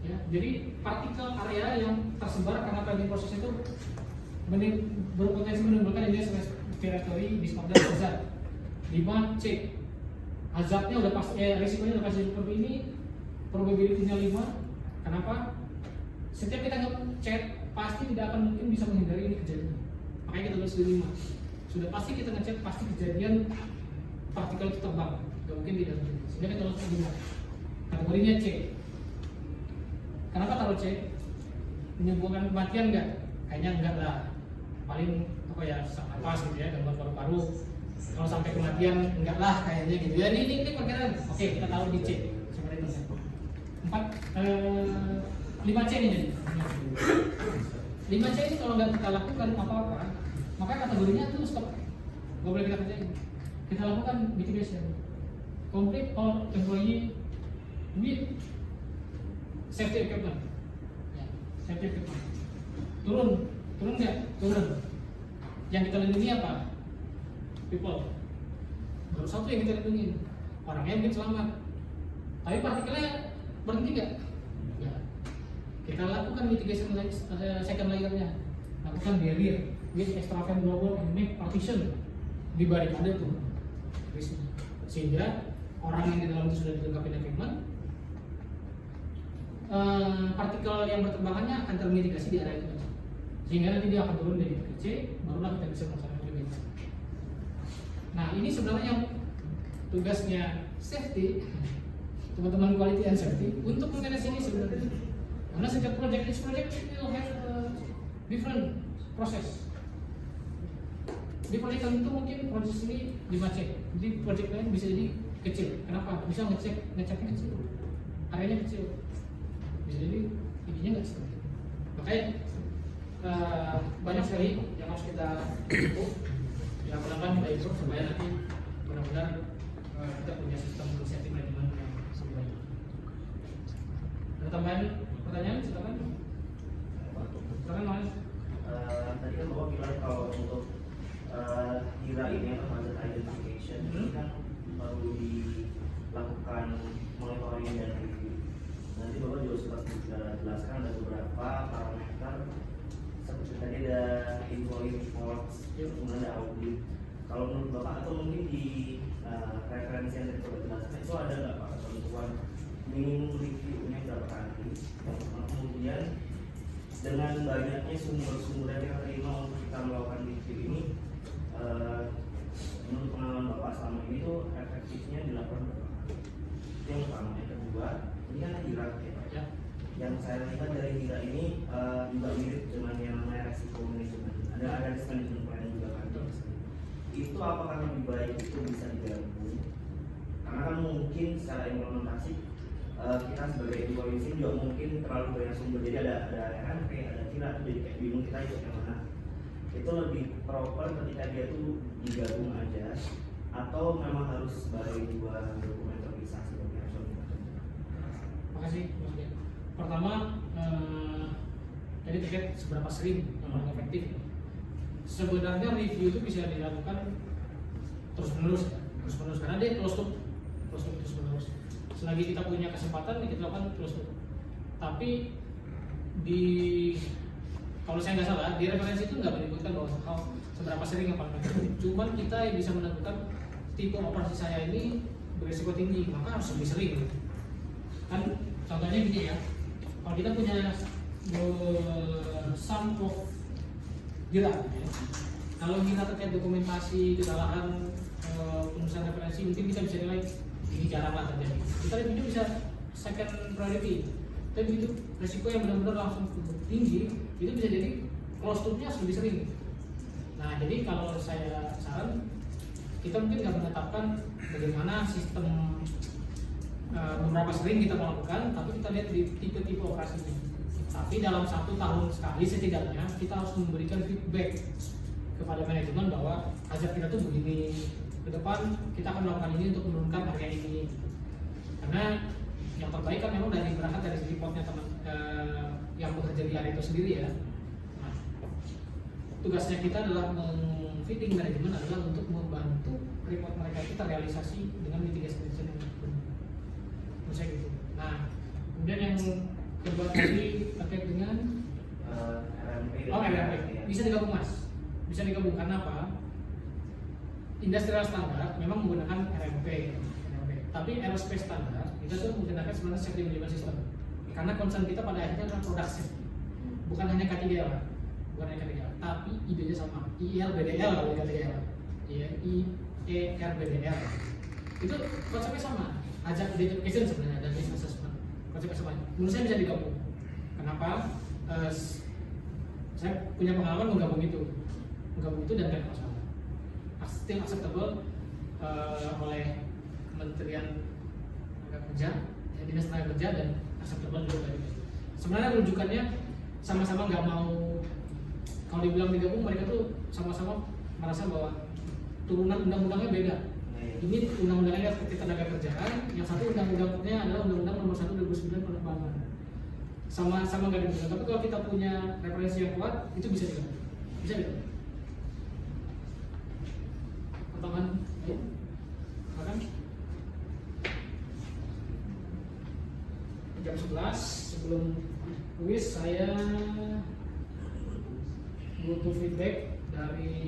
Ya, jadi partikel area yang tersebar karena painting proses itu berpotensi menimbulkan indeks respiratory disorder hazard. 5C. Hazardnya udah pasti, risikonya udah pasti seperti ini, probability-nya 5. Kenapa? Setiap kita nge-chat pasti tidak akan mungkin bisa menghindari ini kejadian. Makanya kita tulis 5. Sudah pasti kita nge-chat pasti kejadian partikel itu terbang, nggak mungkin tidak terjadi. Sehingga kita tulis 5. Kategorinya C. Kenapa taruh C? Menyembuhkan kematian nggak? Kayaknya enggak lah. Paling apa ya, sesak napas gitu ya, gangguan paru-paru. Kalau sampai kematian enggak lah kayaknya gitu ya. Ini perkiraan. Oke, kita taruh di C. Seperti itu. 5C ini jadi. 5C ini kalau nggak kita lakukan apa-apa, maka kategorinya itu stop. Nggak boleh kita kerjain. Kita lakukan mitigation. Complete all employee with safety equipment. Ya, safety equipment. Turun nggak? Turun. Yang kita lindungi apa? People. Baru satu yang kita lindungi. Orangnya mungkin selamat. Tapi partikelnya berhenti nggak? Ya. Kita lakukan mitigation second layer-nya. Lakukan barrier with extra fan global and make partition di barikade tuh. Sehingga orang yang di dalam itu sudah dilengkapi equipment, partikel yang berterbangannya akan termitigasi di area itu, sehingga nanti dia akan turun dari C, barulah kita bisa melaksanakan mitigasi. Nah, ini sebenarnya yang tugasnya safety, teman-teman quality and safety untuk manage ini sebenarnya. Karena setiap project will have different process. Di project tertentu mungkin proses ini 5C, jadi project lain bisa jadi kecil. Kenapa? Bisa ngeceknya kecil, areanya kecil. Bisa jadi ininya nggak seperti itu. Makanya banyak sekali yang harus kita improve, yang pelan-pelan kita improve supaya nanti benar-benar kita punya sistem safety management yang lebih baik. Ada tambahan pertanyaan? Silakan. Silakan Mas. Tadi kan Bapak bilang kalau untuk kira ini atau hazard identification ini kan perlu dilakukan monitoring dan review. Nanti Bapak juga sudah jelaskan ada beberapa parameter seperti tadi ada employee reports, kemudian ada audit. Kalau menurut Bapak atau mungkin di referensi yang tadi Bapak jelaskan itu ada nggak Pak ketentuan minimum reviewnya berapa kali? Kemudian dengan banyaknya sumber-sumber yang kita terima untuk kita melakukan review ini, menurut pengalaman Bapak selama ini tuh efektifnya dilakukan berapa kali? Itu yang pertama. Yang kedua, ini kan HIRA ya Pak. Ya. Yang saya lihat dari HIRA ini juga mirip dengan yang namanya resiko manajemen. Ada risk management plan juga kan. Itu apakah lebih baik itu bisa digabung? Karena kan mungkin secara implementasi kita sebagai evaluasi juga mungkin terlalu banyak sumber, jadi ada RMP, ada HIRA, jadi kayak bingung kita ikut yang mana. Itu lebih proper ketika dia tuh digabung aja, atau memang harus sebagai dua dokumen terpisah seperti yang sudah kita coba. Makasih Mas Dian. Pertama, tadi terkait seberapa sering yang paling efektif. Sebenarnya review itu bisa dilakukan terus menerus karena dia close loop terus menerus. Selagi kita punya kesempatan kita lakukan close loop. Tapi kalau saya nggak salah di referensi itu nggak menyebutkan bahwa seberapa sering yang paling efektif. Cuman kita yang bisa menentukan tipe operasi saya ini berisiko tinggi, maka harus lebih sering. Kan contohnya gini ya, kalau kita punya sum of HIRA, ya. Kalau kita terkait dokumentasi kesalahan penulisan referensi mungkin kita bisa nilai ini jarang lah terjadi. Kita review bisa second priority. Tapi begitu resiko yang benar-benar langsung tinggi itu bisa jadi close loop-nya lebih sering. Nah jadi kalau saya saran kita mungkin nggak menetapkan bagaimana sistem beberapa sering kita melakukan, tapi kita lihat di tipe-tipe operasinya. Tapi dalam 1 tahun sekali setidaknya kita harus memberikan feedback kepada manajemen bahwa hazard kita tuh begini, ke depan kita akan melakukan ini untuk menurunkan harga ini. Karena yang terbaik kan memang berangkat dari reportnya teman yang bekerja di area itu sendiri ya. Nah, tugasnya kita adalah feeding manajemen adalah untuk membantu report mereka itu terrealisasi dengan mitigasi yang benar. Menurut saya gitu. Nah, kemudian yang kedua tadi terkait dengan RMP. Bisa digabung Mas. Bisa digabung karena apa? Industrial standar memang menggunakan RMP. Tapi aerospace standar kita tuh menggunakan sebenarnya safety management system. Karena concern kita pada akhirnya adalah product safety. Bukan hanya K3L, tapi idenya sama. ILBDL kalau K3L. Ya, IERBDL. Itu konsepnya sama. Ajak identification sebenarnya dan risk assessment. Konsepnya sama. Menurut saya bisa digabung. Kenapa? Saya punya pengalaman menggabung itu dan gak masalah. Still acceptable oleh Kementerian Tenaga Kerja, Dinas Tenaga Kerja dan acceptable juga dari itu. Sebenarnya rujukannya sama-sama nggak mau, kalau dibilang digabung mereka tuh sama-sama merasa bahwa turunan undang-undangnya beda. Ini undang-undangnya seperti tenaga kerjaan, yang satu undang-undangnya adalah Undang-Undang Nomor 1 2009 penerbangan. Sama-sama nggak digabung. Tapi kalau kita punya referensi yang kuat, itu bisa digabung. Bisa digabung. Potongan, ya. Makan. Jam 11 sebelum kuis saya butuh feedback dari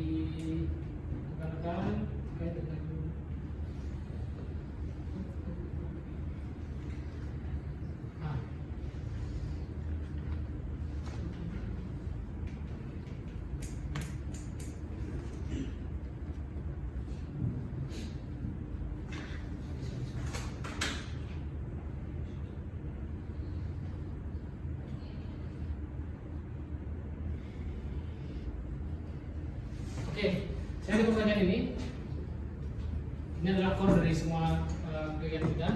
rekan-rekan terkait dengan Oke, saya ada pertanyaan ini. Ini adalah core dari semua kegiatan kita.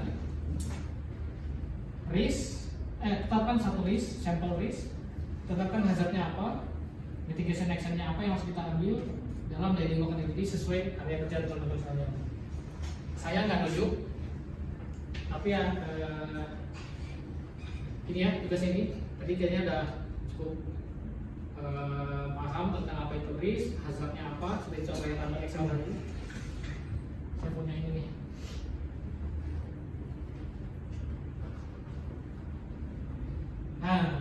Tetapkan satu risk, sampel risk. Tetapkan hazardnya apa, mitigation actionnya apa yang harus kita ambil dalam daily work activity sesuai area kerja teman-teman saya. Saya nggak nunjuk, tapi ya ini ya tugas ini. Tadi kayaknya ada cukup paham tentang apa itu risk, hazardnya apa, seperti contoh yang tadi Excel tadi. Saya punya ini nih. Nah,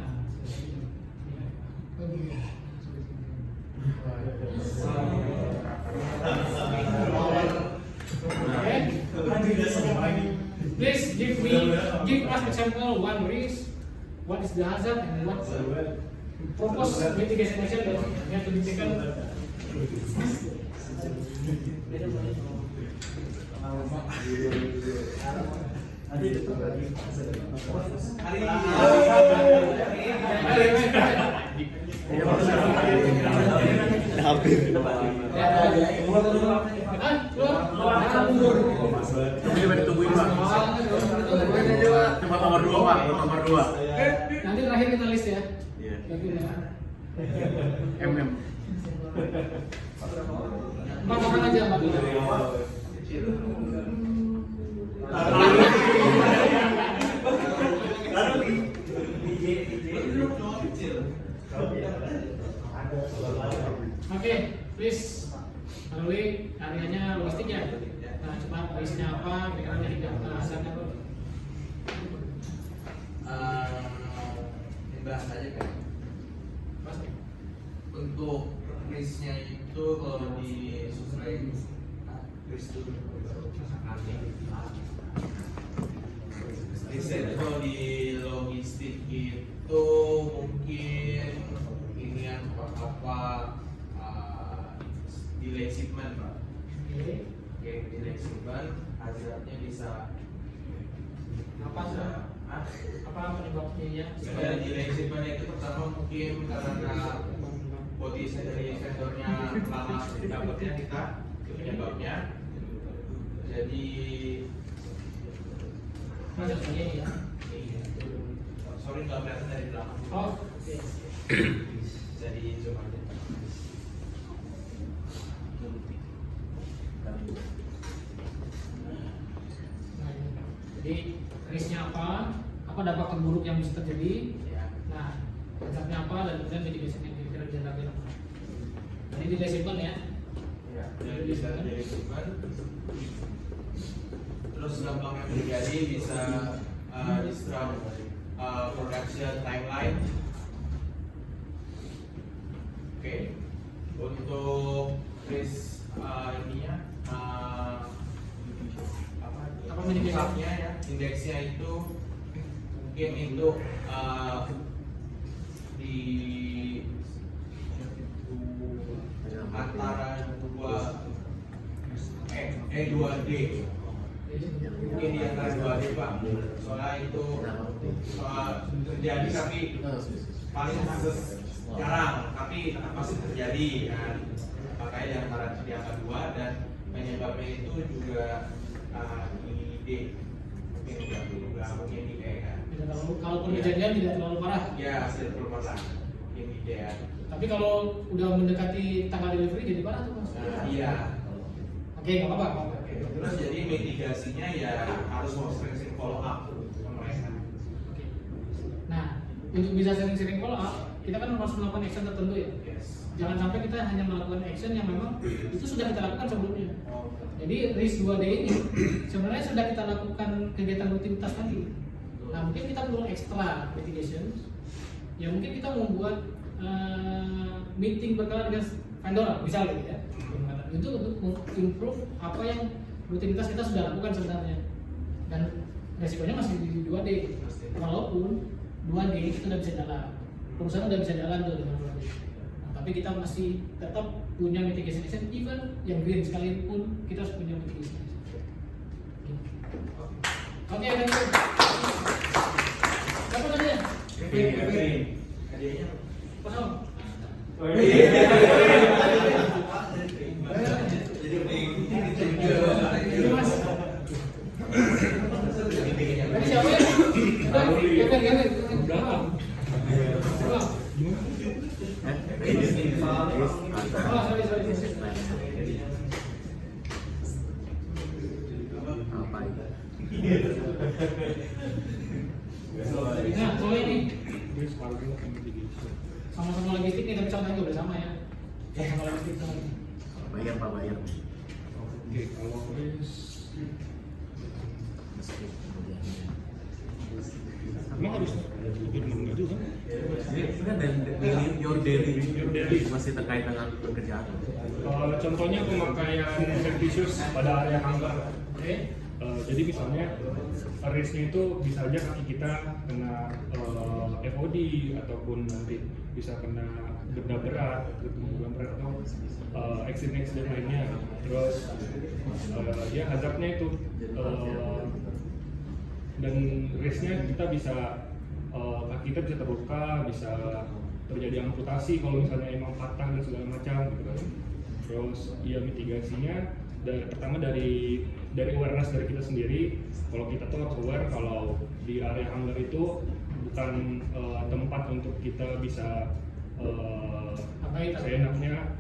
Please give us example one risk, what is the hazard, and what propose mitigation action that you have to be taken. Coba nomor 2 Pak, nomor 2. Nanti terakhir kita list ya. Iya. MM. Empat orang aja Pak. Oke, please. Lalu areanya logistik ya. Nah, cepat risknya apa? Kira-kira tidak hasilnya apa? Bahas aja kan. Untuk risknya itu kalau di susreng risk dulu. Risknya itu kalau di logistik itu mungkin ini yang apa delay shipment Pak. Oke, delay shipment hasilnya bisa Apa sih? Apa penyebabnya ya? Sebenarnya delay shipment itu pertama mungkin karena body dari vendornya lama dapatnya kita itu penyebabnya. Jadi Maksudnya ya. sorry nggak kelihatan dari belakang. Oh, oke. Jadi cuma aja. Jadi risknya apa? Apa dampak terburuk yang bisa terjadi? Ya. Nah, hazardnya apa dan kemudian mitigasi yang kira-kira bisa dilakukan apa? Jadi delay shipment ya. Ya, jadi bisa delay shipment. Terus dampak yang terjadi bisa disrupt production timeline. Oke, untuk risk ininya Apa mitigasi? indeksnya ya, indeksnya itu mungkin itu di antara 2D mungkin di antara 2D Pak, soalnya itu terjadi tapi paling jarang tapi tetap pasti terjadi kan, makanya di antara di angka 2 dan penyebabnya itu juga ide mungkin juga mungkin ide kan. Tidak terlalu, kalaupun kejadian tidak terlalu parah. Ya, tidak terlalu parah. Mungkin ide ya. Tapi kalau udah mendekati tanggal delivery jadi parah tuh Mas. Iya. Oke, nggak apa-apa. Oke. Terus jadi mitigasinya ya harus mau sering-sering follow up ke mereka. Oke. Nah, untuk bisa sering-sering follow up, kita kan harus melakukan action tertentu ya. Yes. Jangan sampai kita hanya melakukan action yang memang itu sudah kita lakukan sebelumnya. Oh, Jadi risk 2D ini sebenarnya sudah kita lakukan kegiatan rutinitas tadi. Nah, mungkin kita perlu extra mitigation. Ya mungkin kita membuat meeting berkala dengan vendor misalnya gitu ya. Itu untuk improve apa yang rutinitas kita sudah lakukan sebenarnya. Dan resikonya masih di 2D. Walaupun 2D itu sudah bisa jalan. Perusahaan sudah bisa jalan tuh dengan 2D. Nah, tapi kita masih tetap punya mitigation action, even yang green sekalipun kita harus punya mitigation action. Oke, thank you. Siapa tadi ya? hadiahnya Kosong. Ini Mas. Tadi siapa ya? Kevin. Berapa? Nah, soalnya ini sama-sama logistik nih, tapi contohnya juga bersama ya. Sama logistik sama ini. Bayar Pak, bayar. Oke, kalau emang harus minum itu kan? Ini kan dari your daily masih terkait dengan pekerjaan. Contohnya pemakaian servisius pada area kantor Oke. Jadi misalnya risknya itu bisa aja kaki kita kena FOD ataupun nanti bisa kena benda berat, benda berat atau accident lainnya. Terus ya hazardnya itu dan risknya kita bisa kaki kita bisa terluka, bisa terjadi amputasi kalau misalnya emang patah dan segala macam gitu kan. Terus ya mitigasinya pertama dari awareness dari kita sendiri. Kalau kita tuh harus aware kalau di area hanggar itu bukan tempat untuk kita bisa seenaknya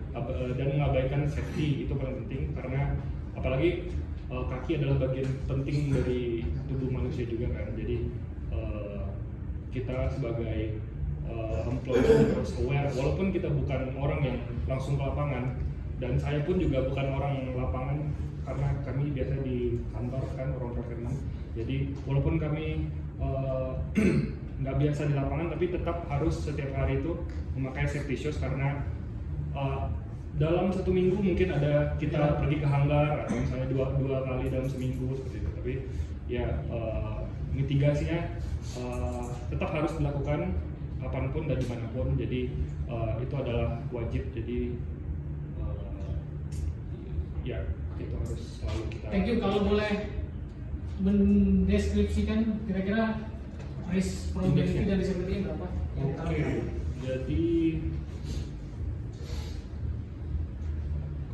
dan mengabaikan safety. Itu paling penting karena apalagi kaki adalah bagian penting dari tubuh manusia juga kan. Jadi kita sebagai employee harus aware walaupun kita bukan orang yang langsung ke lapangan, dan saya pun juga bukan orang lapangan karena kami biasa di kantor kan, orang profesional. Jadi walaupun kami nggak biasa di lapangan, tapi tetap harus setiap hari itu memakai safety shoes karena dalam satu minggu mungkin ada kita pergi ke hanggar atau misalnya dua kali dalam seminggu seperti itu. Tapi ya mitigasinya tetap harus dilakukan kapanpun dan dimanapun. Jadi itu adalah wajib. Jadi ya itu harus selalu kita. Thank you. Kalau boleh mendeskripsikan kira-kira risk probability dan disability berapa? Oke. Jadi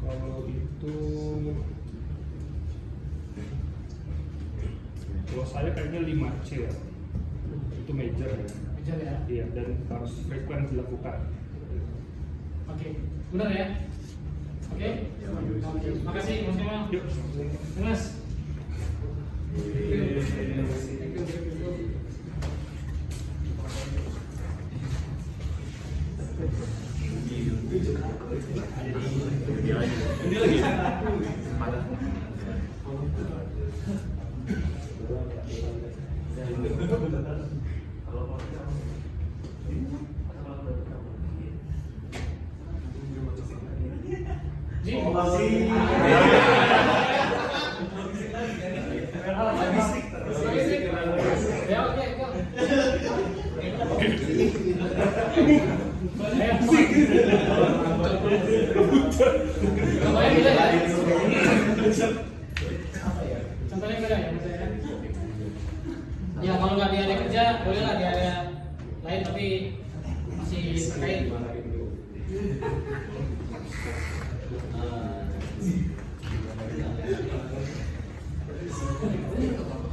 kalau itu kalau saya kayaknya 5C ya. Itu major ya. Major ya. Iya, dan harus frequent dilakukan. Oke. Benar ya? Oke. Oke. Makasih Mas Kemal. Yuk. Mas. Thank you. Ini lagi. Ji. Ya oke. Contohnya beda ya? Contohnya beda ya? Ya kalau nggak di area kerja, bolehlah di area lain tapi masih terkait.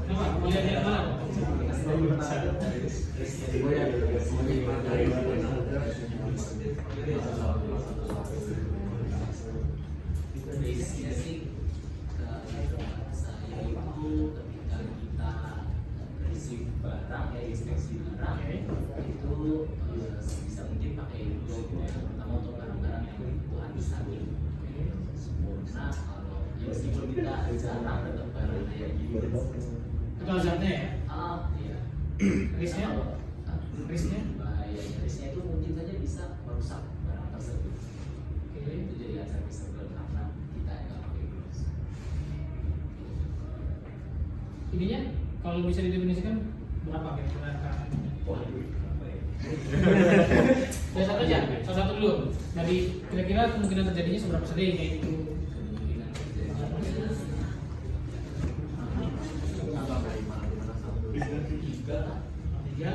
Kenapa? Mau lihat yang mana? Basicnya sih saya itu ketika kita receive barang ya, inspeksi barang itu sebisa mungkin pakai glove ya, terutama untuk barang-barang yang itu habis-habis sempurna. Kalau ya meskipun kita jarang dapat barang kayak gitu Itu hazardnya ya? iya. Risknya? Risknya? Bahayanya risknya itu mungkin saja bisa merusak barang tersebut. Oke. Itu jadi hazard visible karena kita nggak pakai gloves. Ininya kalau bisa didefinisikan berapa kira-kira angkanya? Ya satu aja, salah satu dulu. Jadi kira-kira kemungkinan terjadinya seberapa sering kayak gitu? Tiga, ya.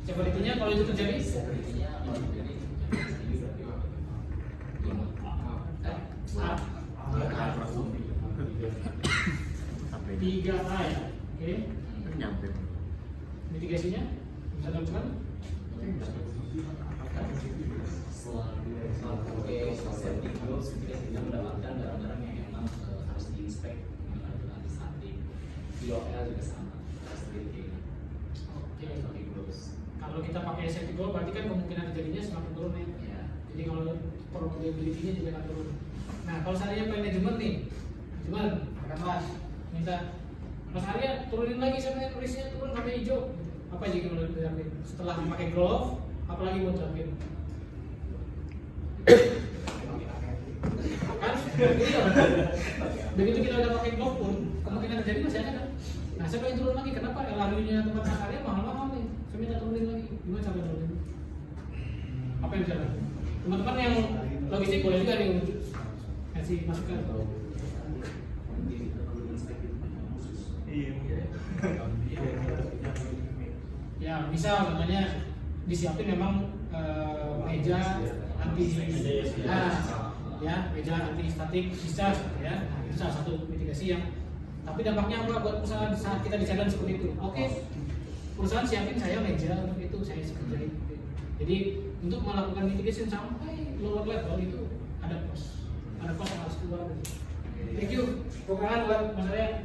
Sepertinya kalau itu terjadi? Tiga A ya, oke. Mitigasinya bisa dilakukan? Selalu pakai safety gloves ketika kita mendapatkan barang-barang yang memang harus diinspek dengan antiseptik. POL juga sama, harus diinspek. Oke. Pakai gloves. Kalau kita pakai safety glove berarti kan kemungkinan terjadinya semakin turun ya. Ya. Jadi kalau probability-nya juga akan turun. Nah, kalau saya manajemen nih, cuman katakanlah minta Mas Arya turunin lagi sampai risknya turun sampai hijau. Apa aja yang mau dilakuin? Setelah pakai glove, apalagi mau dilakuin? Kan Begitu kita udah pakai blok pun kemungkinan terjadi masih ada kan. Nah saya pengen turun lagi, kenapa LRU-nya tempat kalian mahal-mahal nih, saya minta turunin lagi, gimana cara turunin? Apa yang bisa lakukan? Teman-teman yang logistik boleh juga nih kasih masukan. Ya bisa namanya disiapin memang meja anti ya meja anti statik bisa ya. Nah, itu salah satu mitigasi yang tapi dampaknya apa buat perusahaan saat kita di challenge seperti itu? Oke, perusahaan siapin saya meja untuk itu saya kerjain. Jadi untuk melakukan mitigation sampai lower level itu ada cost yang harus keluar. Thank you. Kekurangan buat Mas Arya.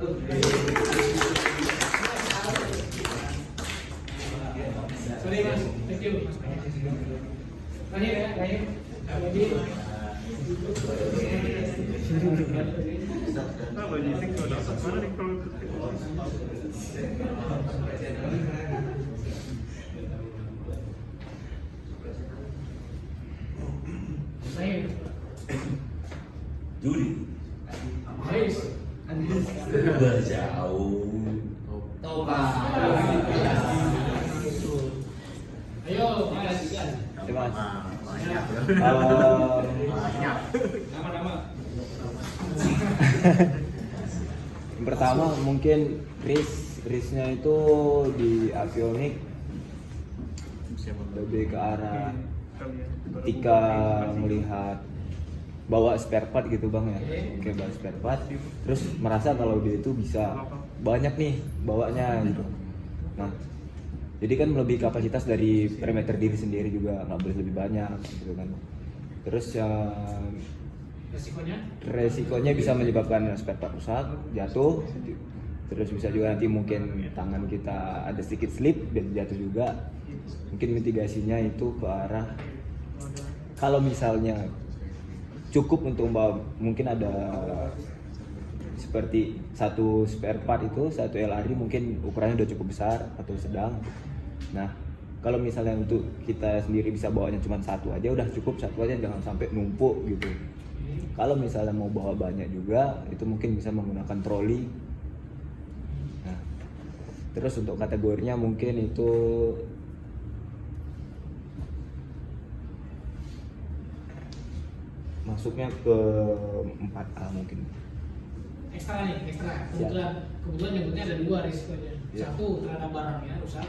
Sorry Mas, thank you Mas. Terakhir ya, terakhir. Jadi Juri. Ais. Udah jauh. Ayo, Mas. Mas. Nama-nama. Yang pertama mungkin risknya itu di avionik lebih ke arah ketika melihat bawa spare part gitu bang ya, kayak bawa spare part, terus merasa kalau dia itu bisa banyak nih bawanya gitu. Nah, jadi kan melebihi kapasitas dari perimeter diri sendiri juga, nggak boleh lebih banyak gitu kan. Terus resikonya bisa menyebabkan spare part rusak, jatuh, terus bisa juga nanti mungkin tangan kita ada sedikit slip dan jatuh juga. Mungkin mitigasinya itu ke arah kalau misalnya cukup untuk membawa, mungkin ada seperti satu spare part itu, satu LRI mungkin ukurannya udah cukup besar atau sedang. Nah, kalau misalnya untuk kita sendiri bisa bawanya cuma satu aja, udah cukup satu aja, jangan sampai numpuk gitu. Kalau misalnya mau bawa banyak juga, itu mungkin bisa menggunakan troli. Nah, terus untuk kategorinya mungkin itu masuknya ke 4A mungkin. Ekstra. Kebetulan nyebutnya ada dua risikonya. Ya. Satu terhadap barangnya rusak,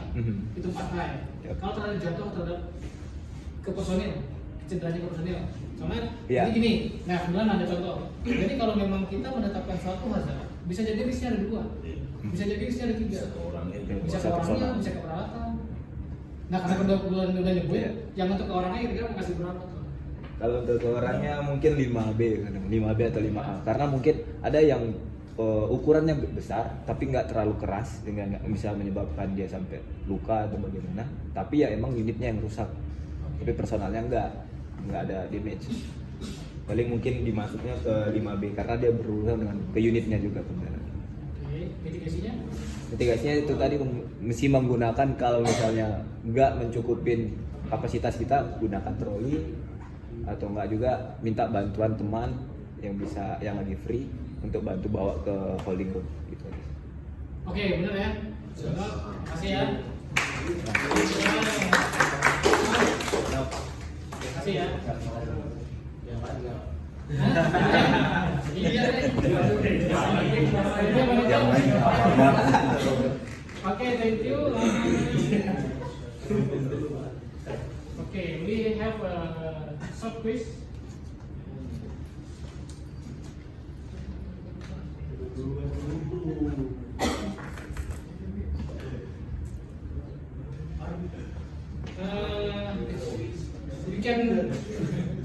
itu 4A ya. Ya. Kalau terhadap jatuh terhadap ke personil, cederanya ke personil. Soalnya Ya. jadi gini, nah kebetulan ada contoh. Jadi kalau memang kita menetapkan suatu hazard, bisa jadi risknya ada dua, bisa jadi risknya ada tiga. Bisa ke orangnya, bisa ke peralatan. Nah karena kebetulan udah nyebut, Ya. yang untuk ke orangnya kira-kira mau kasih berapa tuh? Kalau untuk orangnya mungkin 5B atau 5A, karena mungkin ada yang ukurannya besar tapi nggak terlalu keras dengan nggak bisa menyebabkan dia sampai luka atau bagaimana, tapi ya emang unitnya yang rusak, tapi personalnya nggak ada damage. Paling mungkin dimasuknya ke 5B karena dia berurusan dengan ke unitnya juga sebenarnya. Oke, Mitigasinya itu tadi mesti menggunakan, kalau misalnya nggak mencukupin kapasitas kita, gunakan troli atau enggak juga minta bantuan teman yang bisa, yang lagi free untuk bantu bawa ke holding room gitu aja. Oke, benar ya. Terima kasih ya. Terima kasih ya. Iya deh. Oke, thank you. Okay, we have a short quiz. You can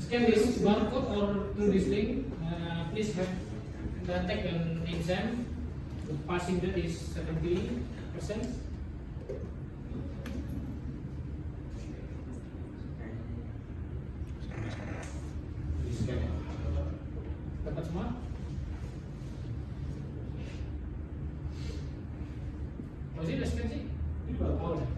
scan this barcode or through this link. Please have the take an exam. The passing rate is 70%. Dapat semua? Oh sih, udah scan sih? Oh, udah.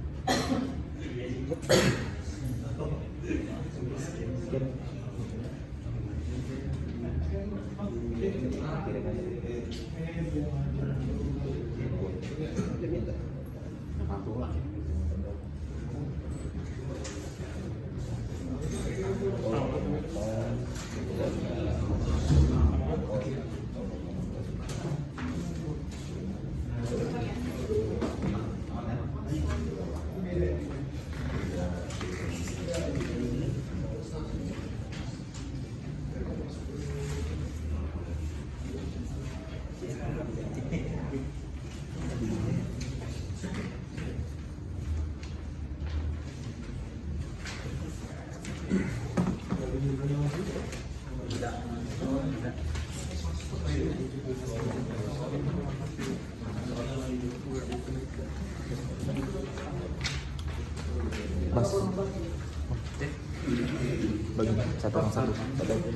Mas. Bagi satu orang satu. Bye-bye.